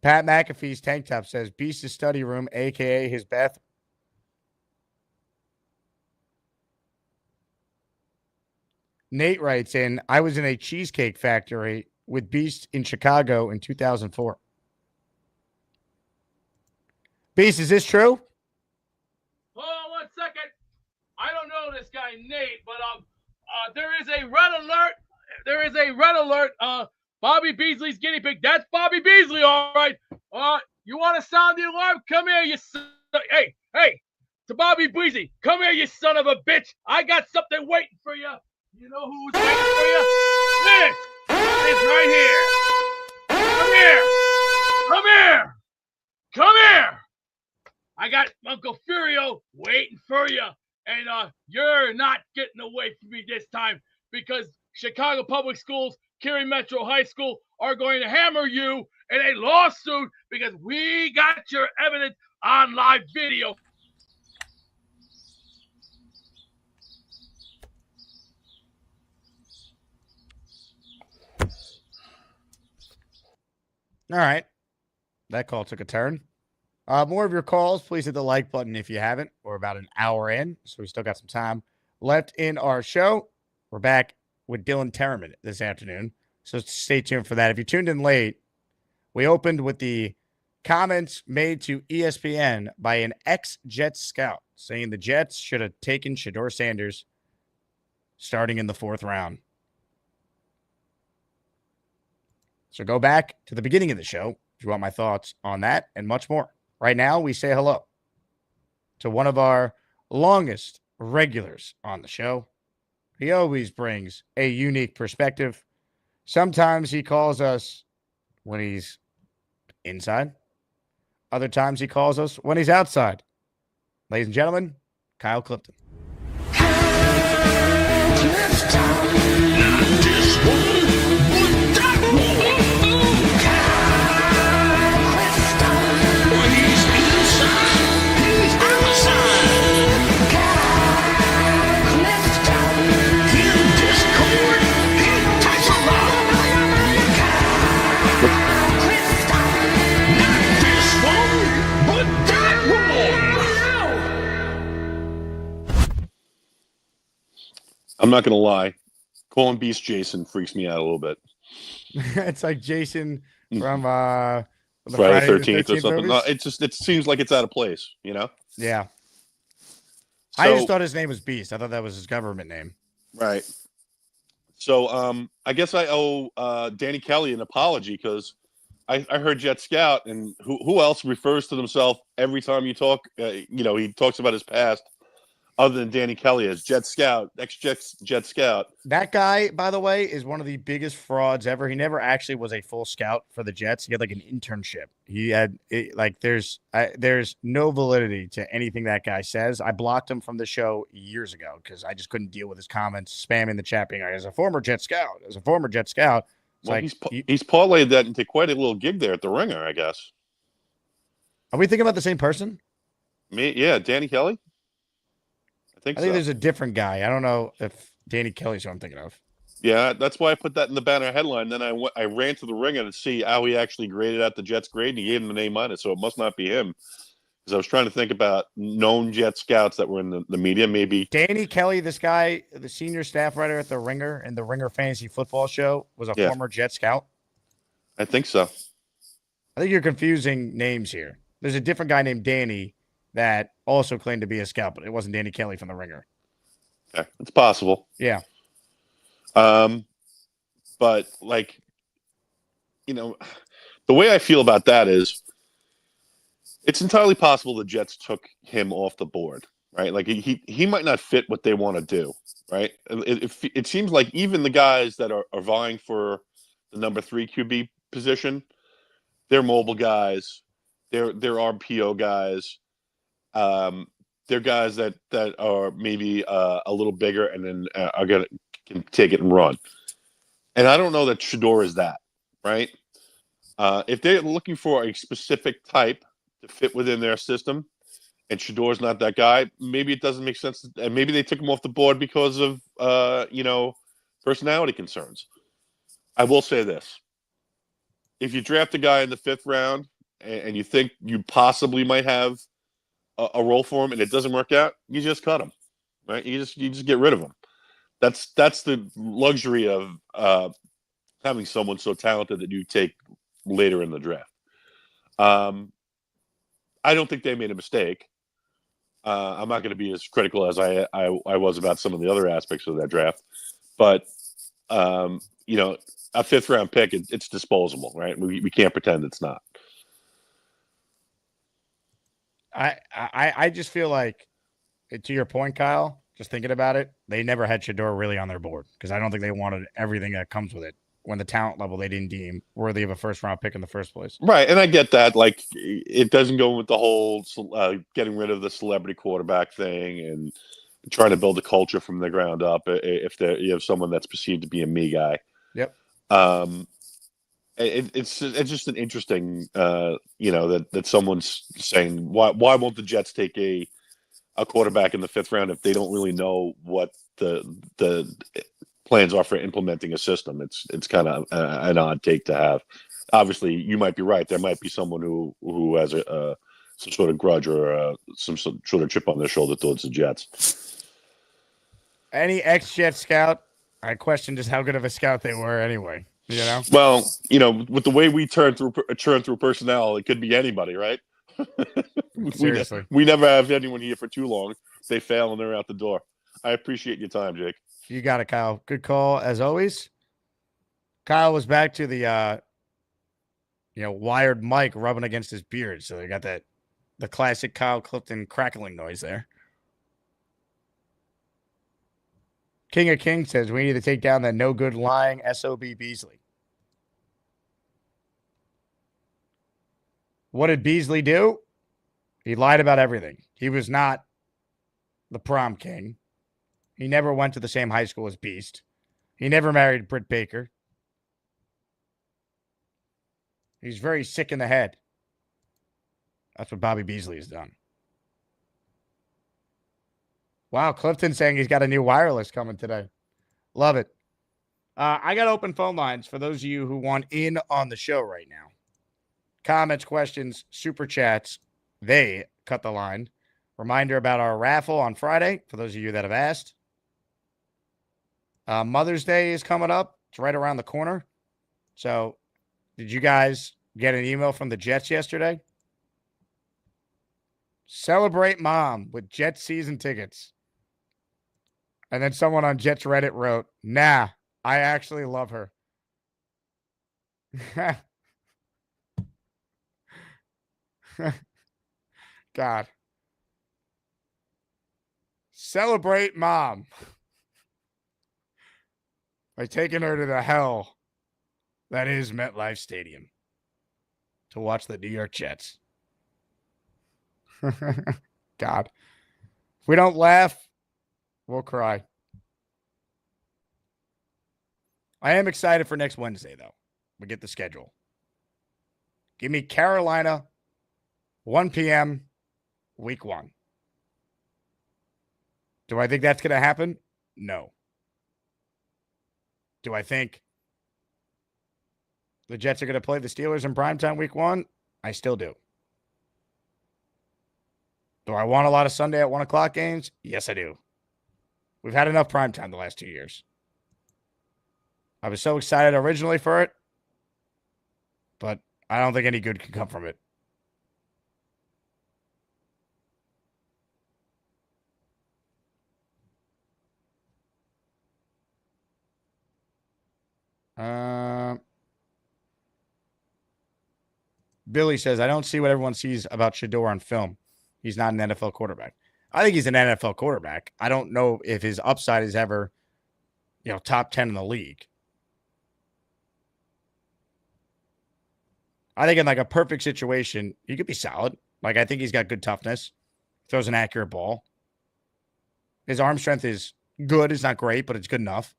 Pat McAfee's tank top says, Beast's study room, a.k.a. his bathroom. Nate writes in, I was in a cheesecake factory with Beast in Chicago in 2004. Beast, is this true? Hold on 1 second. I don't know this guy Nate, but there is a red alert. There is a red alert. Bobby Beasley's guinea pig. That's Bobby Beasley, all right. You want to sound the alarm? Come here, you son. Hey, to Bobby Beasley. Come here, you son of a bitch. I got something waiting for you. You know who's waiting for you? Nick is right here. Come here. Come here. Come here. I got Uncle Furio waiting for you. And you're not getting away from me this time because Chicago Public Schools, Curie Metro High School are going to hammer you in a lawsuit because we got your evidence on live video. All right. That call took a turn. More of your calls. Please hit the like button if you haven't. We're about an hour in, so we still got some time left in our show. We're back with Dylan Terraman this afternoon, so stay tuned for that. If you tuned in late, we opened with the comments made to ESPN by an ex-Jets scout saying the Jets should have taken Shedeur Sanders starting in the 4th round. So go back to the beginning of the show if you want my thoughts on that and much more. Right now, we say hello to one of our longest regulars on the show. He always brings a unique perspective. Sometimes he calls us when he's inside. Other times he calls us when he's outside. Ladies and gentlemen, Kyle Clifton. I'm not going to lie. Calling Beast Jason freaks me out a little bit. It's like Jason from the Friday the 13th or something. No, it seems like it's out of place, you know? Yeah. So, I just thought his name was Beast. I thought that was his government name. Right. So I guess I owe Danny Kelly an apology because I heard Jet Scout, and who else refers to themselves every time you talk? He talks about his past. Other than Danny Kelly as Jet Scout, ex-Jet Scout. That guy, by the way, is one of the biggest frauds ever. He never actually was a full scout for the Jets. He had like an internship. He had there's no validity to anything that guy says. I blocked him from the show years ago because I just couldn't deal with his comments, spamming the chat, being like, as a former Jet Scout. It's well, like he's parlayed that into quite a little gig there at the Ringer, I guess. Are we thinking about the same person? Yeah, Danny Kelly. I think there's a different guy. I don't know if Danny Kelly's who I'm thinking of. Yeah, that's why I put that in the banner headline. Then I ran to the ringer to see how he actually graded out the Jets grade, and he gave him an A-, so it must not be him. Because I was trying to think about known Jet scouts that were in the media, maybe. Danny Kelly, this guy, the senior staff writer at the Ringer and the Ringer Fantasy Football Show, was a former Jet scout. I think so. I think you're confusing names here. There's a different guy named Danny that also claimed to be a scout, but it wasn't Danny Kelly from the Ringer. Okay, it's possible. Yeah. But like, you know, the way I feel about that is it's entirely possible the Jets took him off the board, right? Like he might not fit what they want to do, right? It seems like even the guys that are vying for the number 3 QB position, they're mobile guys, they're RPO guys, they're guys that are maybe a little bigger and then can take it and run. And I don't know that Shedeur is that, right? If they're looking for a specific type to fit within their system, and Shedeur's not that guy, maybe it doesn't make sense. And maybe they took him off the board because of, personality concerns. I will say this. If you draft a guy in the 5th round and you think you possibly might have a role for him and it doesn't work out, you just cut him, right? You just get rid of him. That's the luxury of having someone so talented that you take later in the draft. I don't think they made a mistake. I'm not going to be as critical as I was about some of the other aspects of that draft, but a 5th round pick, it's disposable, right? We can't pretend it's not. I just feel like, to your point, Kyle, just thinking about it, they never had Shedeur really on their board because I don't think they wanted everything that comes with it when the talent level they didn't deem worthy of a 1st-round pick in the first place. Right, and I get that. Like, it doesn't go with the whole getting rid of the celebrity quarterback thing and trying to build a culture from the ground up if you have someone that's perceived to be a me guy. Yep. It's just an interesting, that someone's saying, why won't the Jets take a quarterback in the 5th round if they don't really know what the plans are for implementing a system? It's kind of an odd take to have. Obviously, you might be right. There might be someone who has some sort of grudge or some sort of chip on their shoulder towards the Jets. Any ex-Jet scout, I question just how good of a scout they were anyway. Well, with the way we churn through personnel, it could be anybody, right? Seriously. We never have anyone here for too long. They fail and they're out the door. I appreciate your time, Jake. You got it, Kyle. Good call, as always. Kyle was back to the, wired mic rubbing against his beard. So they got the classic Kyle Clifton crackling noise there. King of Kings says we need to take down that no good lying SOB Beasley. What did Beasley do? He lied about everything. He was not the prom king. He never went to the same high school as Beast. He never married Britt Baker. He's very sick in the head. That's what Bobby Beasley has done. Wow, Clifton saying he's got a new wireless coming today. Love it. I got open phone lines for those of you who want in on the show right now. Comments, questions, super chats, they cut the line. Reminder about our raffle on Friday for those of you that have asked. Mother's Day is coming up. It's right around the corner. So, did you guys get an email from the Jets yesterday? Celebrate mom with Jets season tickets. And then someone on Jets Reddit wrote, nah, I actually love her. God. Celebrate mom by taking her to the hell that is MetLife Stadium to watch the New York Jets. God. If we don't laugh, we'll cry. I am excited for next Wednesday, though. We get the schedule. Give me Carolina, 1 p.m., week 1. Do I think that's going to happen? No. Do I think the Jets are going to play the Steelers in primetime week 1? I still do. Do I want a lot of Sunday at 1 o'clock games? Yes, I do. We've had enough primetime the last 2 years. I was so excited originally for it, but I don't think any good can come from it. Billy says, I don't see what everyone sees about Shedeur on film. He's not an NFL quarterback. I think he's an NFL quarterback. I don't know if his upside is ever, top 10 in the league. I think in like a perfect situation, he could be solid. Like, I think he's got good toughness. Throws an accurate ball. His arm strength is good. It's not great, but it's good enough.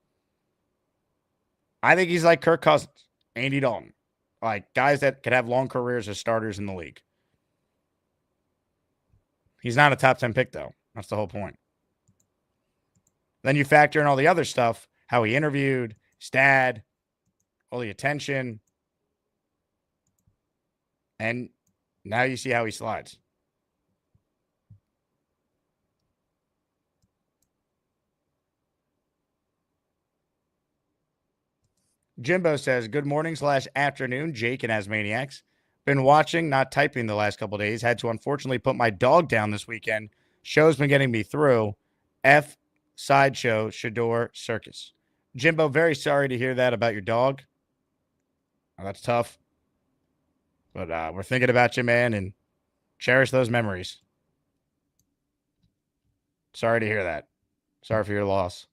I think he's like Kirk Cousins, Andy Dalton. Like, guys that could have long careers as starters in the league. He's not a top 10 pick, though. That's the whole point. Then you factor in all the other stuff, how he interviewed, his dad, all the attention. And now you see how he slides. Jimbo says, good morning / afternoon, Jake and Asmaniacs. Been watching, not typing the last couple days. Had to unfortunately put my dog down this weekend. Show's been getting me through. F sideshow Shedeur Circus. Jimbo, very sorry to hear that about your dog. Oh, that's tough. But we're thinking about you, man, and cherish those memories. Sorry to hear that. Sorry for your loss.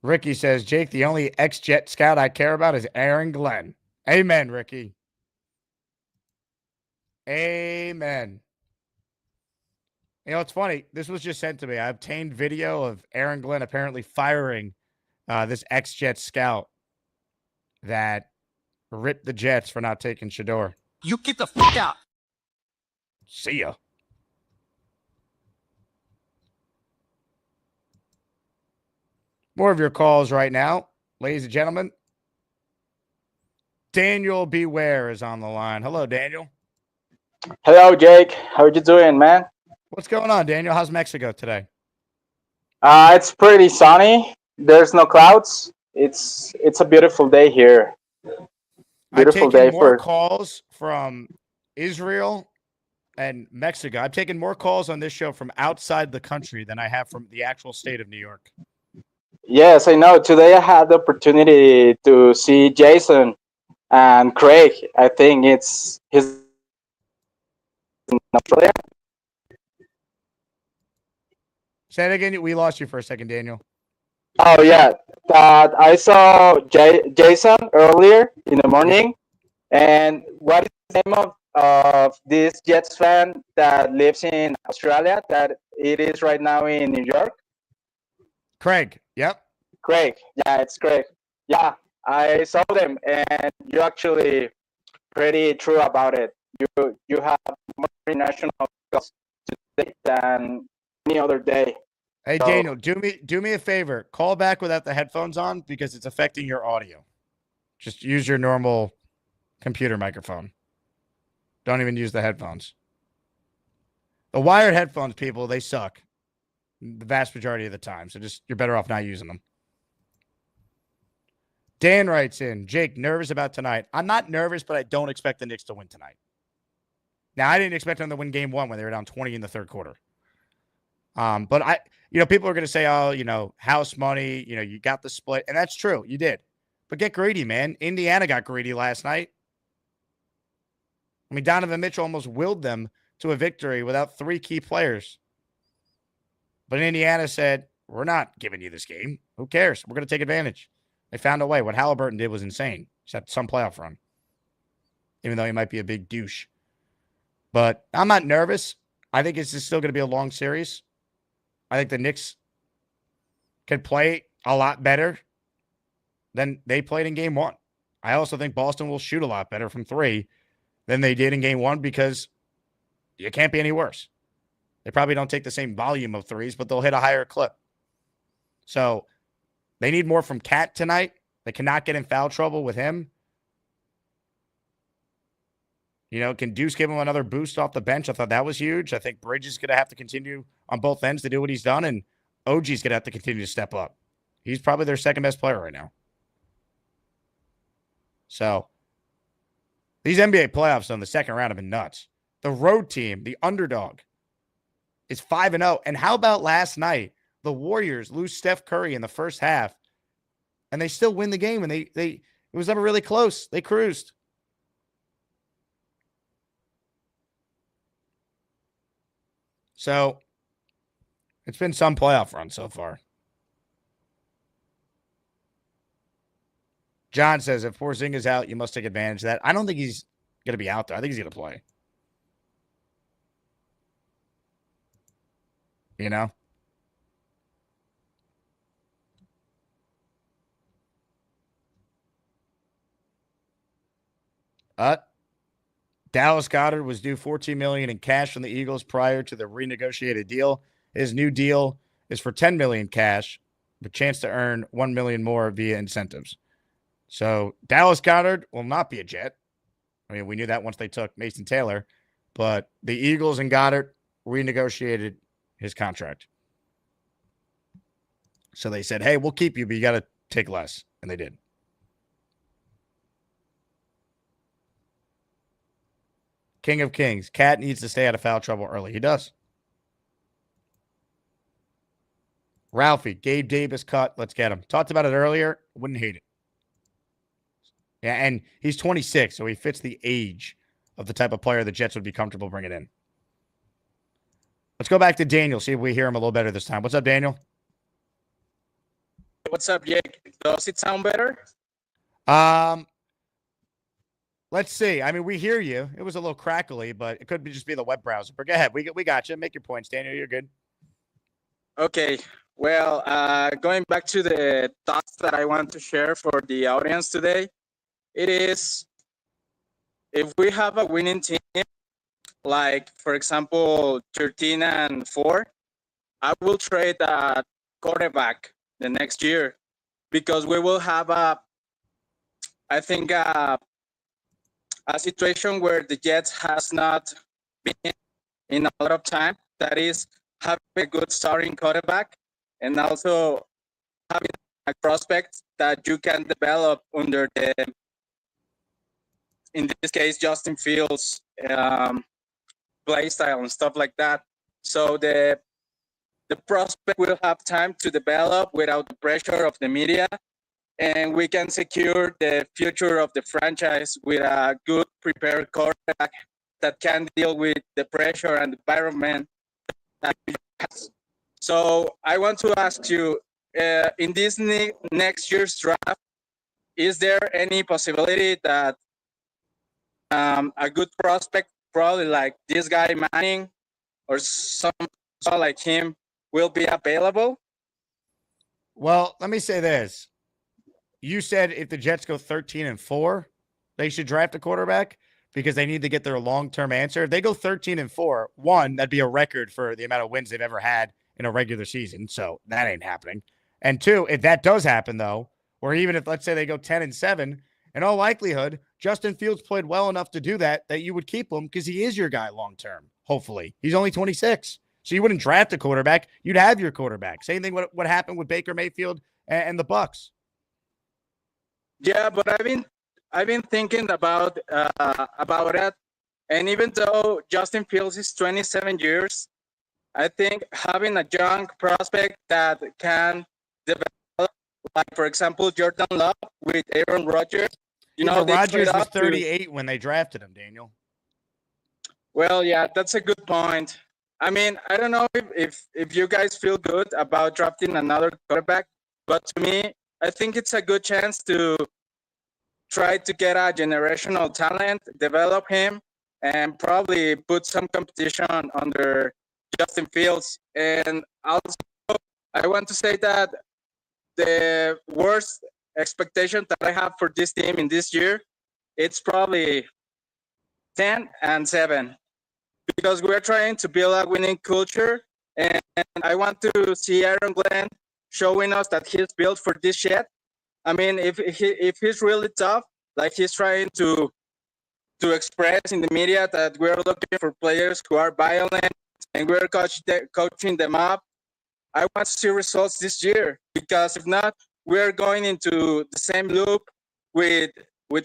Ricky says, Jake, the only ex-Jet scout I care about is Aaron Glenn. Amen, Ricky. Amen. You know, it's funny. This was just sent to me. I obtained video of Aaron Glenn apparently firing this ex-Jet scout that ripped the Jets for not taking Shedeur. You get the fuck out. See ya. More of your calls right now, ladies and gentlemen. Daniel Beware is on the line. Hello, Daniel. Hello, Jake. How are you doing, man? What's going on, Daniel? How's Mexico today? It's pretty sunny. There's no clouds. It's a beautiful day here. Beautiful I've taken day more for calls from Israel and Mexico. I've taken more calls on this show from outside the country than I have from the actual state of New York. Yes, I know. Today I had the opportunity to see Jason and Craig. I think he's in Australia. Say it again. We lost you for a second, Daniel. Oh yeah, I saw Jason earlier in the morning. And what is the name of this Jets fan that lives in Australia? That it is right now in New York. Craig. Yep. Craig. Yeah, it's Craig. Yeah, I saw them, and you're actually pretty true about it. You have more international calls today than any other day. Hey, So- Daniel, do me a favor. Call back without the headphones on because it's affecting your audio. Just use your normal computer microphone. Don't even use the headphones. The wired headphones, people, they suck the vast majority of the time. So you're better off not using them. Dan writes in, Jake, nervous about tonight. I'm not nervous, but I don't expect the Knicks to win tonight. Now, I didn't expect them to win game 1 when they were down 20 in the third quarter. But people are going to say, oh, house money, you got the split. And that's true. You did. But get greedy, man. Indiana got greedy last night. I mean, Donovan Mitchell almost willed them to a victory without 3 key players. But Indiana said, we're not giving you this game. Who cares? We're going to take advantage. They found a way. What Halliburton did was insane. He's had some playoff run, even though he might be a big douche. But I'm not nervous. I think it's still going to be a long series. I think the Knicks can play a lot better than they played in game 1. I also think Boston will shoot a lot better from 3 than they did in game 1 because you can't be any worse. They probably don't take the same volume of threes, but they'll hit a higher clip. So they need more from Cat tonight. They cannot get in foul trouble with him. You know, can Deuce give him another boost off the bench? I thought that was huge. I think Bridge is going to have to continue on both ends to do what he's done, and OG's going to have to continue to step up. He's probably their second best player right now. So these NBA playoffs in the second round have been nuts. The road team, the underdog, is 5-0. And how about last night? The Warriors lose Steph Curry in the first half, and they still win the game. And it was never really close. They cruised. So it's been some playoff run so far. John says, if Porzingis out, you must take advantage of that. I don't think he's going to be out there. I think he's going to play. You know? Dallas Goedert was due $14 million in cash from the Eagles prior to the renegotiated deal. His new deal is for $10 million cash, with a chance to earn $1 million more via incentives. So Dallas Goedert will not be a Jet. I mean, we knew that once they took Mason Taylor, but the Eagles and Goddard renegotiated his contract. So they said, hey, we'll keep you, but you got to take less. And they did. King of Kings. Cat needs to stay out of foul trouble early. He does. Ralphie, Gabe Davis cut. Let's get him. Talked about it earlier. Wouldn't hate it. Yeah, and he's 26, so he fits the age of the type of player the Jets would be comfortable bringing in. Let's go back to Daniel, see if we hear him a little better this time. What's up, Daniel? What's up, Jake? Does it sound better? Let's see. I mean, we hear you. It was a little crackly, but it could just be the web browser. But go ahead. We got you. Make your points, Daniel. You're good. Okay. Well, going back to the thoughts that I want to share for the audience today, it is if we have a winning team, like, for example, 13-4, I will trade a quarterback the next year because we will have a situation where the Jets has not been in a lot of time. That is having a good starting quarterback and also having a prospect that you can develop under the, in this case, Justin Fields play style and stuff like that. So the prospect will have time to develop without the pressure of the media, and we can secure the future of the franchise with a good prepared quarterback that can deal with the pressure and environment. So I want to ask you, in this next year's draft, is there any possibility that a good prospect, probably like this guy Manning or some like him, will be available? Well, let me say this. You said if the Jets go 13-4, they should draft a quarterback because they need to get their long-term answer. If they go 13-4, one, that'd be a record for the amount of wins they've ever had in a regular season. So that ain't happening. And two, if that does happen, though, or even if, let's say, they go 10-7, in all likelihood, Justin Fields played well enough to do that you would keep him because he is your guy long-term, hopefully. He's only 26. So you wouldn't draft a quarterback. You'd have your quarterback. Same thing what happened with Baker Mayfield and the Bucs. Yeah, but I've been thinking about it, and even though Justin Fields is 27 years, I think having a young prospect that can develop, like for example Jordan Love with Aaron Rodgers. You know, Rodgers was 38 when they drafted him, Daniel. Well, yeah, that's a good point. I mean, I don't know if you guys feel good about drafting another quarterback, but to me, I think it's a good chance to try to get a generational talent, develop him, and probably put some competition under Justin Fields. And also, I want to say that the worst expectation that I have for this team in this year, it's probably 10-7. because we're trying to build a winning culture, and I want to see Aaron Glenn showing us that he's built for this shit. I mean, if he's really tough, like he's trying to express in the media that we're looking for players who are violent and we're coaching them up, I want to see results this year, because if not, we're going into the same loop with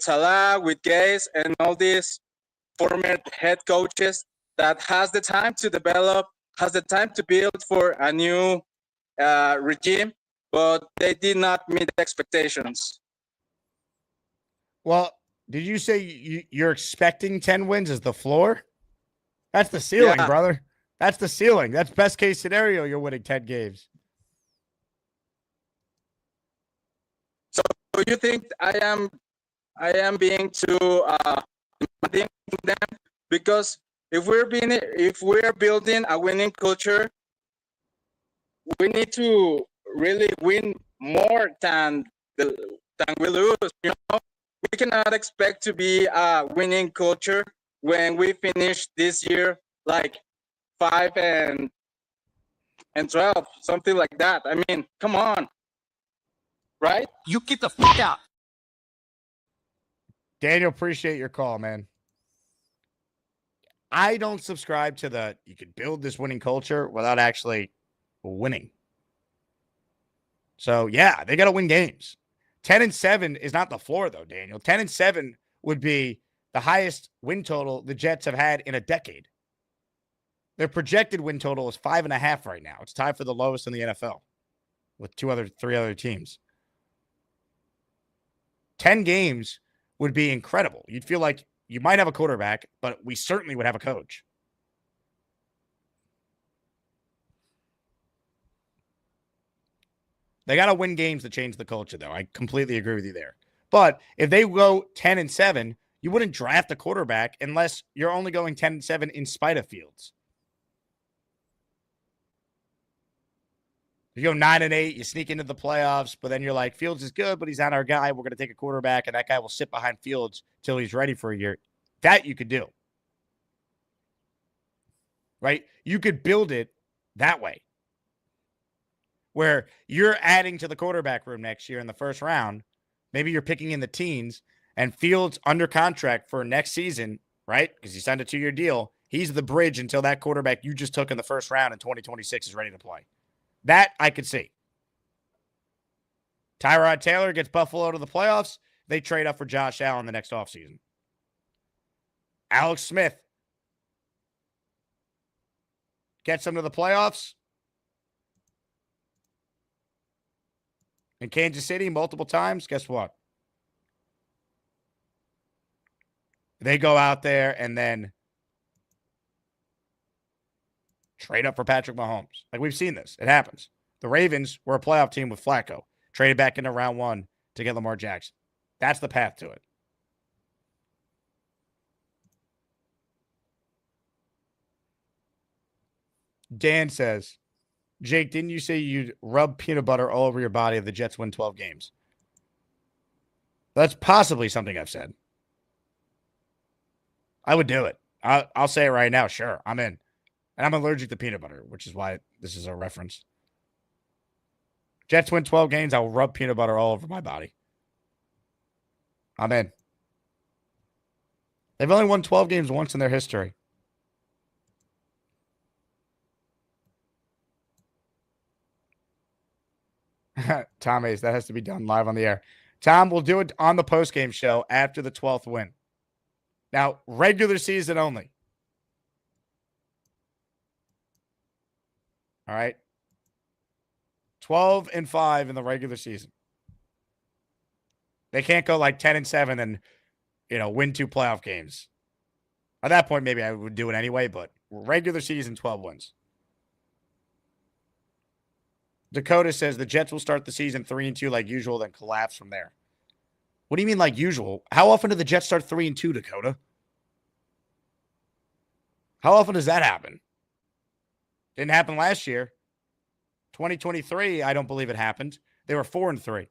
Salah, with Gaze, and all these former head coaches that has the time to develop, has the time to build for a new regime, but they did not meet the expectations. Well, did you say you're expecting 10 wins as the floor? That's the ceiling, brother. That's the ceiling. That's best case scenario. You're winning 10 games. So you think I am being too demanding to them? Because if we're building a winning culture, we need to really win more than we lose. You know, we cannot expect to be a winning culture when we finish this year like 5 and 12, something like that. I mean, come on, right? You get the fuck out. Daniel, appreciate your call, man. I don't subscribe to you could build this winning culture without actually winning. So, yeah, they got to win games. 10-7 is not the floor, though, Daniel. 10-7 would be the highest win total the Jets have had in a decade. Their projected win total is 5.5 right now. It's tied for the lowest in the NFL with three other teams. 10 games would be incredible. You'd feel like you might have a quarterback, but we certainly would have a coach. They got to win games to change the culture, though. I completely agree with you there. But if they go 10-7, you wouldn't draft a quarterback unless you're only going 10-7 in spite of Fields. You go 9-8, you sneak into the playoffs, but then you're like, Fields is good, but he's not our guy. We're going to take a quarterback, and that guy will sit behind Fields till he's ready for a year. That you could do. Right? You could build it that way, where you're adding to the quarterback room next year in the first round. Maybe you're picking in the teens, and Fields under contract for next season, right? Because he signed a 2-year deal. He's the bridge until that quarterback you just took in the first round in 2026 is ready to play. That I could see. Tyrod Taylor gets Buffalo to the playoffs. They trade up for Josh Allen the next offseason. Alex Smith gets them to the playoffs. In Kansas City multiple times. Guess what? They go out there and then trade up for Patrick Mahomes. Like, we've seen this. It happens. The Ravens were a playoff team with Flacco. Traded back into round 1 to get Lamar Jackson. That's the path to it. Dan says, Jake, didn't you say you'd rub peanut butter all over your body if the Jets win 12 games? That's possibly something I've said. I would do it. I'll say it right now. Sure, I'm in. And I'm allergic to peanut butter, which is why this is a reference. Jets win 12 games, I'll rub peanut butter all over my body. I'm in. They've only won 12 games once in their history. Tom Hayes, that has to be done live on the air. Tom, we'll do it on the postgame show after the 12th win. Now, regular season only. All right. 12-5 in the regular season. They can't go like 10-7 and, win 2 playoff games. At that point, maybe I would do it anyway, but regular season, 12 wins. Dakota says the Jets will start the season 3-2 like usual, then collapse from there. What do you mean like usual? How often do the Jets start 3-2, Dakota? How often does that happen? Didn't happen last year. 2023, I don't believe it happened. They were 4-3.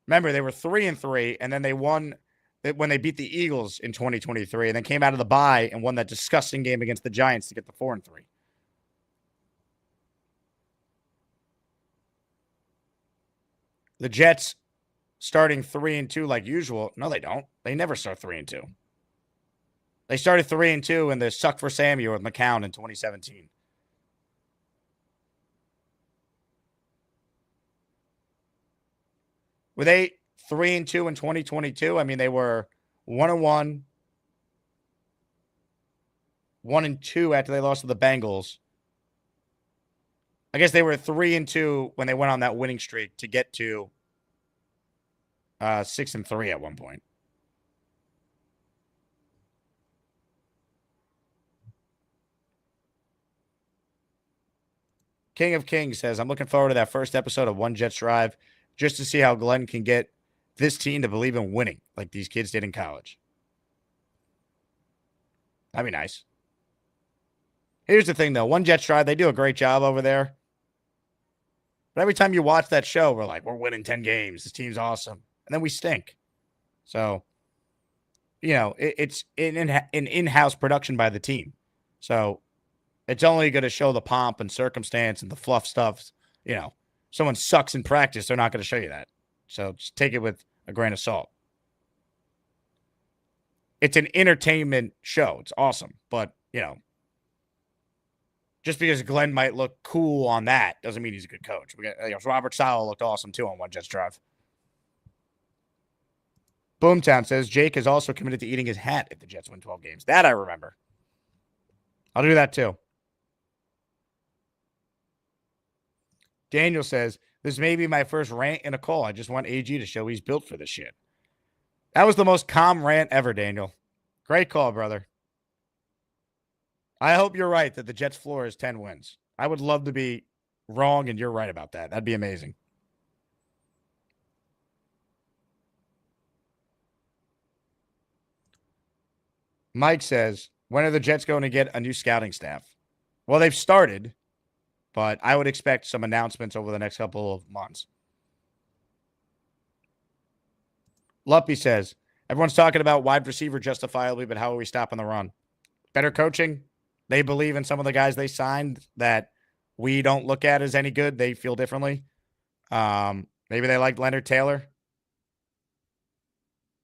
Remember, they were 3-3, and then they won when they beat the Eagles in 2023 and then came out of the bye and won that disgusting game against the Giants to get the 4-3. The Jets starting 3-2 like usual. No, they don't. They never start 3-2. They started 3-2 in the suck for Samuel with McCown in 2017. Were they 3-2 in 2022? I mean, they were 1-1, 1-2 after they lost to the Bengals. I guess they were 3-2 when they went on that winning streak to get to 6-3 at one point. King of Kings says, I'm looking forward to that first episode of One Jets Drive just to see how Glenn can get this team to believe in winning like these kids did in college. That'd be nice. Here's the thing, though. One Jets Drive, they do a great job over there. But every time you watch that show, we're like, we're winning 10 games. This team's awesome. And then we stink. So, you know, it's an in-house production by the team. So it's only going to show the pomp and circumstance and the fluff stuff. You know, someone sucks in practice, they're not going to show you that. So just take it with a grain of salt. It's an entertainment show. It's awesome. But, you know, just because Glenn might look cool on that doesn't mean he's a good coach. Robert Sala looked awesome, too, on One Jets Drive. Boomtown says, Jake is also committed to eating his hat if the Jets win 12 games. That I remember. I'll do that, too. Daniel says, this may be my first rant in a call. I just want AG to show he's built for this shit. That was the most calm rant ever, Daniel. Great call, brother. I hope you're right that the Jets' floor is 10 wins. I would love to be wrong and you're right about that. That'd be amazing. Mike says, when are the Jets going to get a new scouting staff? Well, they've started, but I would expect some announcements over the next couple of months. Luppy says, everyone's talking about wide receiver justifiably, but how are we stopping the run? Better coaching. They believe in some of the guys they signed that we don't look at as any good. They feel differently. Maybe they like Leonard Taylor.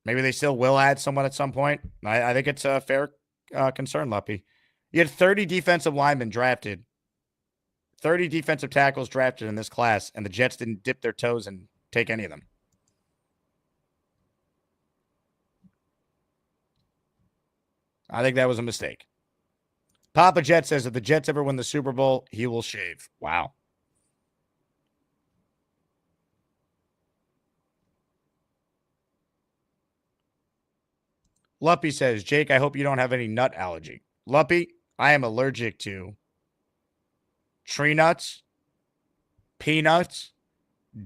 Maybe they still will add someone at some point. I think it's a fair concern, Luppy. You had 30 defensive linemen drafted, 30 defensive tackles drafted in this class, and the Jets didn't dip their toes and take any of them. I think that was a mistake. Papa Jet says if the Jets ever win the Super Bowl, he will shave. Wow. Luppy says, Jake, I hope you don't have any nut allergy. Luppy, I am allergic to tree nuts, peanuts,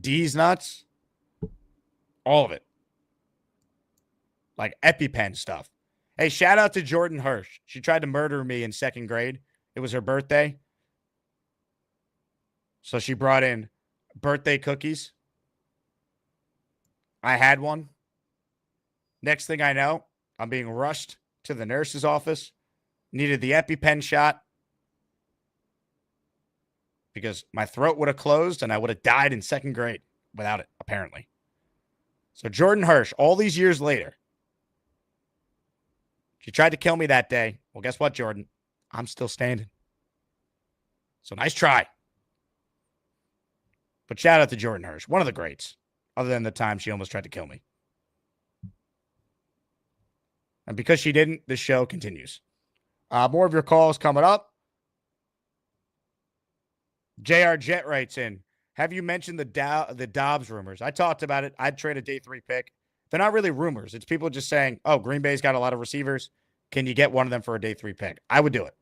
D's nuts, all of it. Like EpiPen stuff. Hey, shout out to Jordan Hirsch. She tried to murder me in second grade. It was her birthday. So she brought in birthday cookies. I had one. Next thing I know, I'm being rushed to the nurse's office. Needed the EpiPen shot because my throat would have closed and I would have died in second grade without it, apparently. So Jordan Hirsch, all these years later, she tried to kill me that day. Well, guess what, Jordan? I'm still standing. So nice try. But shout out to Jordan Hirsch, one of the greats, other than the time she almost tried to kill me. And because she didn't, this show continues. More of your calls coming up. JR Jet writes in, have you mentioned the Dobbs rumors? I talked about it. I'd trade a day 3 pick. They're not really rumors. It's people just saying, oh, Green Bay's got a lot of receivers. Can you get one of them for a day 3 pick? I would do it.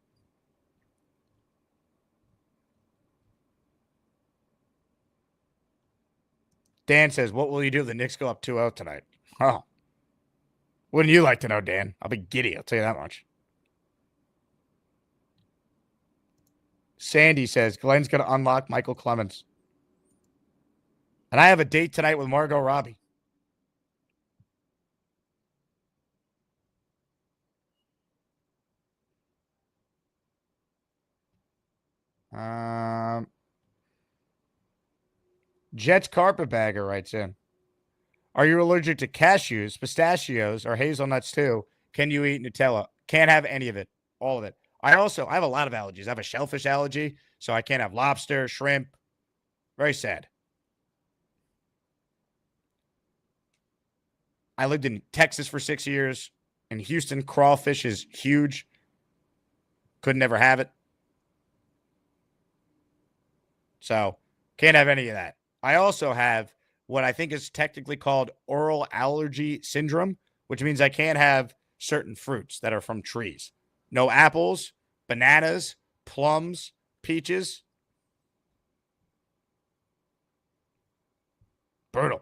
Dan says, what will you do if the Knicks go up 2-0 tonight? Oh. Wouldn't you like to know, Dan? I'll be giddy. I'll tell you that much. Sandy says, Glenn's going to unlock Michael Clemens. And I have a date tonight with Margot Robbie. Jets Carpetbagger writes in. Are you allergic to cashews, pistachios, or hazelnuts too? Can you eat Nutella? Can't have any of it. All of it. I have a lot of allergies. I have a shellfish allergy, so I can't have lobster, shrimp. Very sad. I lived in Texas for 6 years. In Houston, crawfish is huge. Could never have it. So, can't have any of that. I also have what I think is technically called oral allergy syndrome, which means I can't have certain fruits that are from trees. No apples, bananas, plums, peaches. Brutal.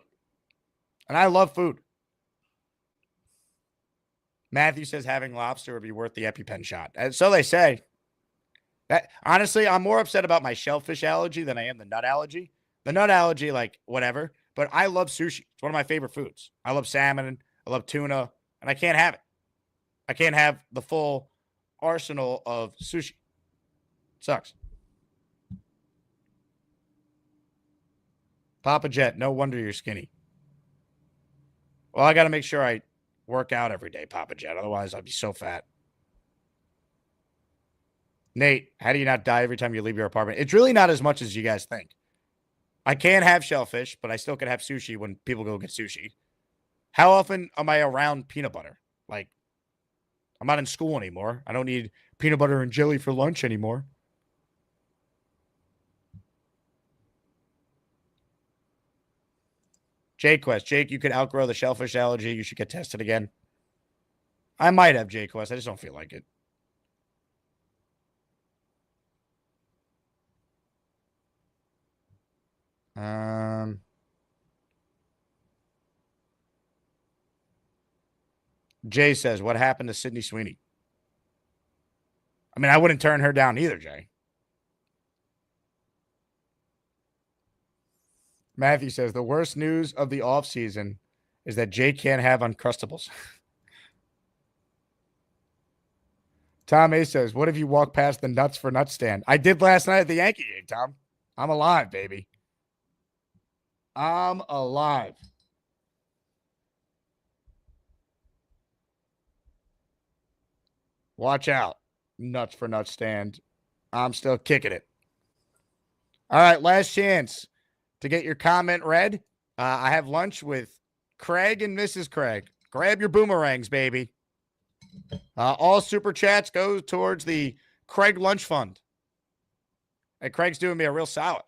And I love food. Matthew says having lobster would be worth the EpiPen shot. And so they say. That honestly, I'm more upset about my shellfish allergy than I am the nut allergy. The nut allergy, like whatever. But I love sushi. It's one of my favorite foods. I love salmon. I love tuna. And I can't have it. I can't have the full arsenal of sushi. Sucks. Papa Jet, no wonder you're skinny. Well, I got to make sure I work out every day, Papa Jet. Otherwise, I'd be so fat. Nate, how do you not die every time you leave your apartment? It's really not as much as you guys think. I can't have shellfish, but I still can have sushi when people go get sushi. How often am I around peanut butter? Like, I'm not in school anymore. I don't need peanut butter and jelly for lunch anymore. Jake Quest. Jake, you could outgrow the shellfish allergy. You should get tested again. I might have, Jake Quest. I just don't feel like it. Jay says, what happened to Sydney Sweeney? I mean, I wouldn't turn her down either, Jay. Matthew says, the worst news of the offseason is that Jay can't have Uncrustables. Tom A says, what if you walk past the Nuts for Nuts stand? I did last night at the Yankee game, Tom. I'm alive, baby. I'm alive. Watch out. Nuts for Nuts stand. I'm still kicking it. All right, last chance to get your comment read. I have lunch with Craig and Mrs. Craig. Grab your boomerangs, baby. All super chats go towards the Craig Lunch Fund. Hey, Craig's doing me a real solid.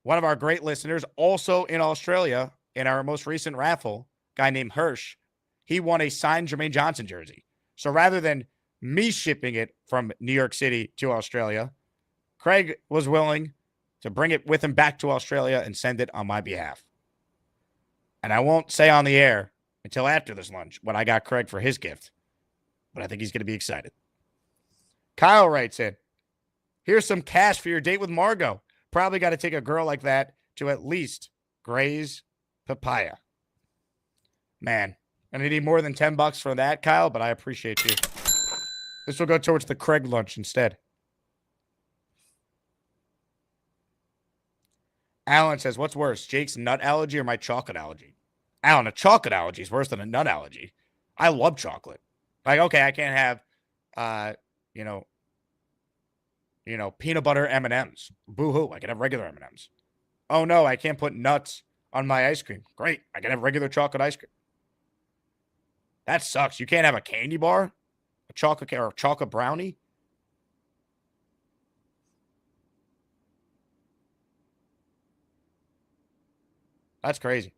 One of our great listeners, also in Australia, in our most recent raffle, guy named Hirsch, he won a signed Jermaine Johnson jersey. So rather than me shipping it from New York City to Australia, Craig was willing to bring it with him back to Australia and send it on my behalf. And I won't say on the air until after this lunch what I got Craig for his gift, but I think he's going to be excited. Kyle writes in, here's some cash for your date with Margot. Probably got to take a girl like that to at least graze papaya. Man, I'm going to need more than $10 for that, Kyle, but I appreciate you. This will go towards the Craig lunch instead. Alan says, what's worse, Jake's nut allergy or my chocolate allergy? Alan, a chocolate allergy is worse than a nut allergy. I love chocolate. Like, okay, I can't have, peanut butter M&Ms. Boo-hoo, I can have regular M&Ms. Oh, no, I can't put nuts on my ice cream. Great, I can have regular chocolate ice cream. That sucks. You can't have a candy bar, a chocolate or a chocolate brownie. That's crazy.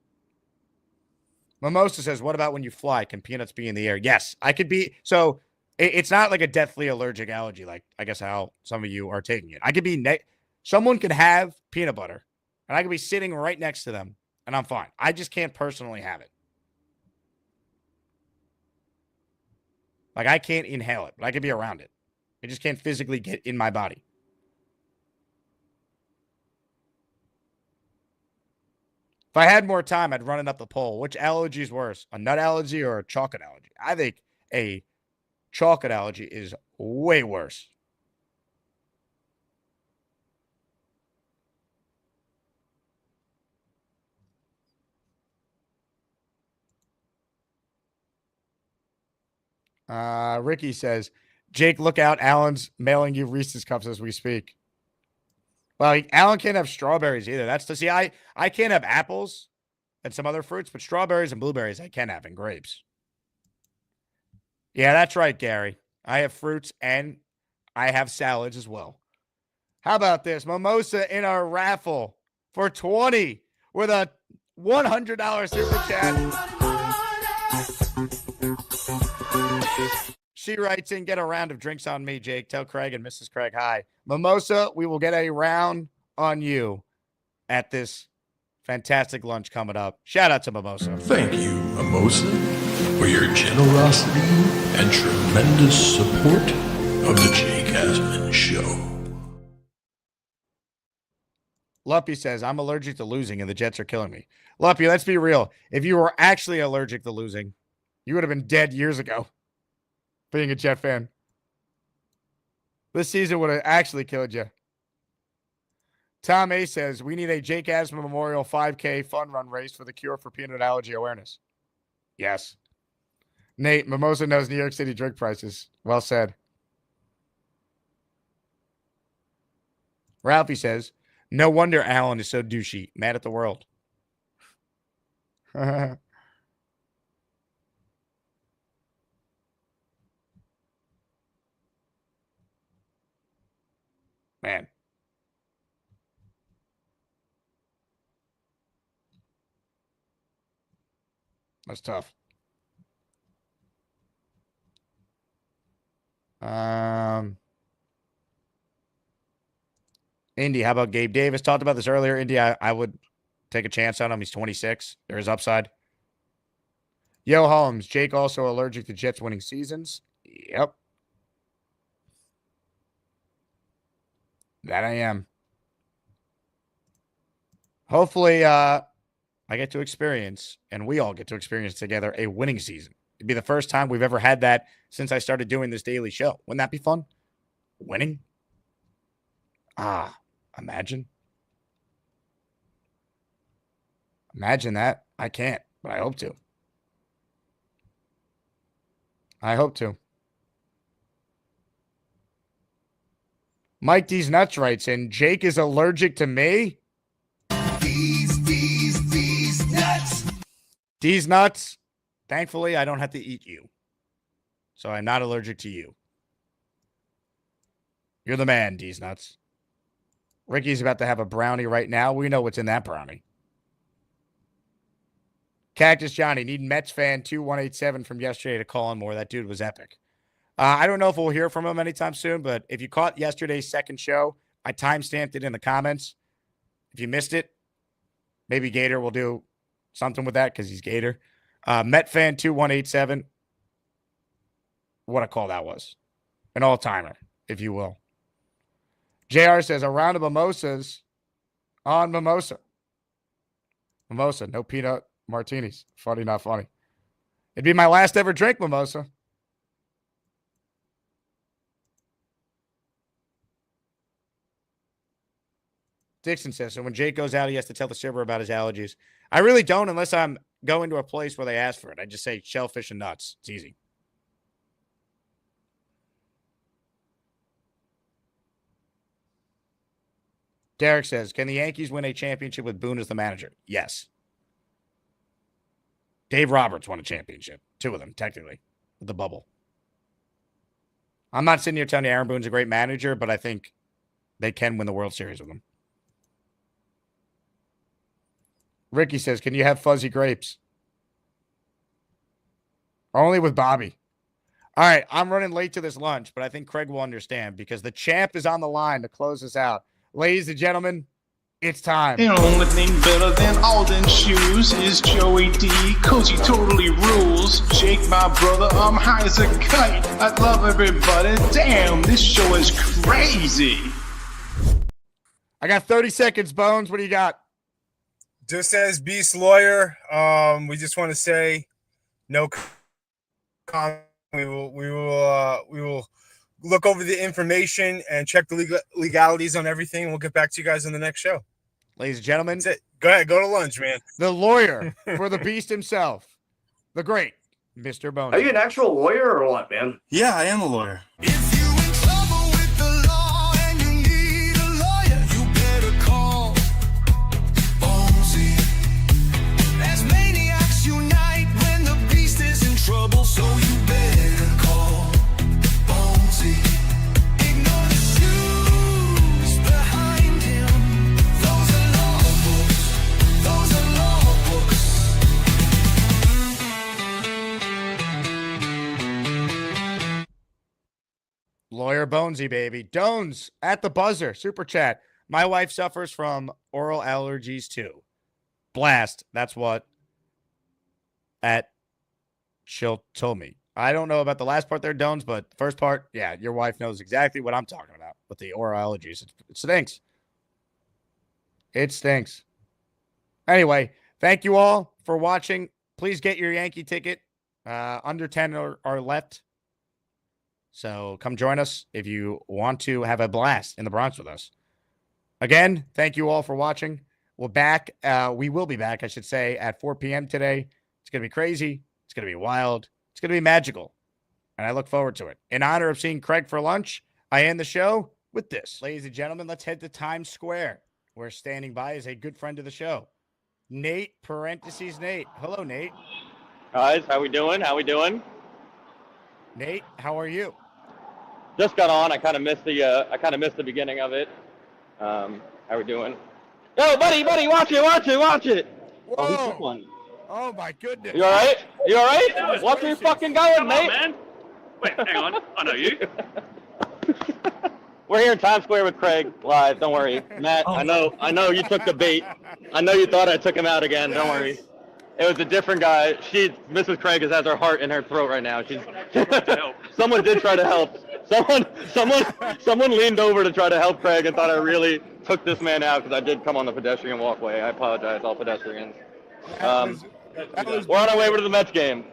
Mimosa says, what about when you fly? Can peanuts be in the air? Yes, I could be. So it's not like a deathly allergic allergy, like I guess how some of you are taking it. I could be, someone could have peanut butter and I could be sitting right next to them and I'm fine. I just can't personally have it. Like I can't inhale it, but I could be around it. I just can't physically get in my body. If I had more time, I'd run it up the poll. Which allergy is worse, a nut allergy or a chocolate allergy? I think a chocolate allergy is way worse. Ricky says, Jake, look out. Alan's mailing you Reese's Cups as we speak. Well, Alan can't have strawberries either. That's to see, I can't have apples and some other fruits, but strawberries and blueberries I can have, and grapes. Yeah, that's right, Gary. I have fruits and I have salads as well. How about this? Mimosa in our raffle for 20 with a $100 super chat. She writes in, get a round of drinks on me, Jake. Tell Craig and Mrs. Craig hi. Mimosa, we will get a round on you at this fantastic lunch coming up. Shout out to Mimosa. Thank you, Mimosa, for your generosity and tremendous support of the Jake Asman Show. Luppy says, I'm allergic to losing and the Jets are killing me. Luppy, let's be real. If you were actually allergic to losing, you would have been dead years ago. Being a Jet fan. This season would have actually killed you. Tom A says, we need a Jake Asman Memorial 5K fun run race for the cure for peanut allergy awareness. Yes. Nate, Mimosa knows New York City drink prices. Well said. Ralphie says, no wonder Alan is so douchey. Mad at the world. Man. That's tough. Indy, how about Gabe Davis? Talked about this earlier. Indy, I would take a chance on him. He's 26. There's upside. Yo, Holmes. Jake also allergic to Jets winning seasons. Yep. That I am. Hopefully, I get to experience, and we all get to experience together, a winning season. It'd be the first time we've ever had that since I started doing this daily show. Wouldn't that be fun? Winning? Imagine. Imagine that. I can't, but I hope to. I hope to. Mike D's Nuts writes in, Jake is allergic to me? D's nuts. D's nuts. Thankfully, I don't have to eat you. So I'm not allergic to you. You're the man, D's nuts. Ricky's about to have a brownie right now. We know what's in that brownie. Cactus Johnny, need Mets fan 2187 from yesterday to call in more. That dude was epic. I don't know if we'll hear from him anytime soon, but if you caught yesterday's second show, I timestamped it in the comments. If you missed it, maybe Gator will do something with that because he's Gator. Met fan 2187. What a call that was. An all-timer, if you will. JR says, a round of mimosas on Mimosa. Mimosa, no peanut martinis. Funny, not funny. It'd be my last ever drink, Mimosa. Dixon says, so when Jake goes out, he has to tell the server about his allergies. I really don't unless I'm going to a place where they ask for it. I just say shellfish and nuts. It's easy. Derek says, can the Yankees win a championship with Boone as the manager? Yes. Dave Roberts won a championship. 2 of them, technically, with the bubble. I'm not sitting here telling you Aaron Boone's a great manager, but I think they can win the World Series with him. Ricky says, can you have fuzzy grapes? Only with Bobby. All right, I'm running late to this lunch, but I think Craig will understand because the champ is on the line to close us out. Ladies and gentlemen, it's time. The only thing better than Alden shoes is Joey D, cause he totally rules. Jake, my brother, I'm high as a kite. I love everybody. Damn, this show is crazy. I got 30 seconds, Bones. What do you got? Just as Beast lawyer, we just want to say no comment. We will look over the information and check the legalities on everything. And we'll get back to you guys on the next show. Ladies and gentlemen. That's it. Go ahead. Go to lunch, man. The lawyer for the Beast himself. The great Mr. Bones. Are you an actual lawyer or what, man? Yeah, I am a lawyer. Asmaniacs unite when the beast is in trouble, so you better call Bonesy. Ignore the shoes behind him. Those are law books. Those are law books. Lawyer Bonesy, baby. Dones at the buzzer. Super chat. My wife suffers from oral allergies too. Blast. That's what she'll told me. I don't know about the last part there, Dones, but the first part, yeah, your wife knows exactly what I'm talking about with the oral allergies. It stinks. It stinks. Anyway, thank you all for watching. Please get your Yankee ticket. Under 10 are left. So come join us if you want to have a blast in the Bronx with us. Again, thank you all for watching. We're back. We will be back, I should say, at 4 p.m. today. It's going to be crazy. It's going to be wild. It's going to be magical. And I look forward to it. In honor of seeing Craig for lunch, I end the show with this. Ladies and gentlemen, let's head to Times Square. Where standing by is a good friend of the show, Nate, Nate. Hello, Nate. Guys, how we doing? How we doing? Nate, how are you? Just got on. I kind of missed the beginning of it. How we doing? Yo, buddy, watch it. Whoa. Oh, he took one. Oh my goodness. You all right? You all right? Watch where you're fucking going, mate. man. Wait, hang on. I know you. We're here in Times Square with Craig live. Don't worry, Matt. I know you took the bait. I know you thought I took him out again. Don't worry. It was a different guy. Mrs. Craig has her heart in her throat right now. Someone did try to help. Someone leaned over to try to help Craig and thought I really took this man out because I did come on the pedestrian walkway. I apologize, all pedestrians. We're on our way over to the Mets game.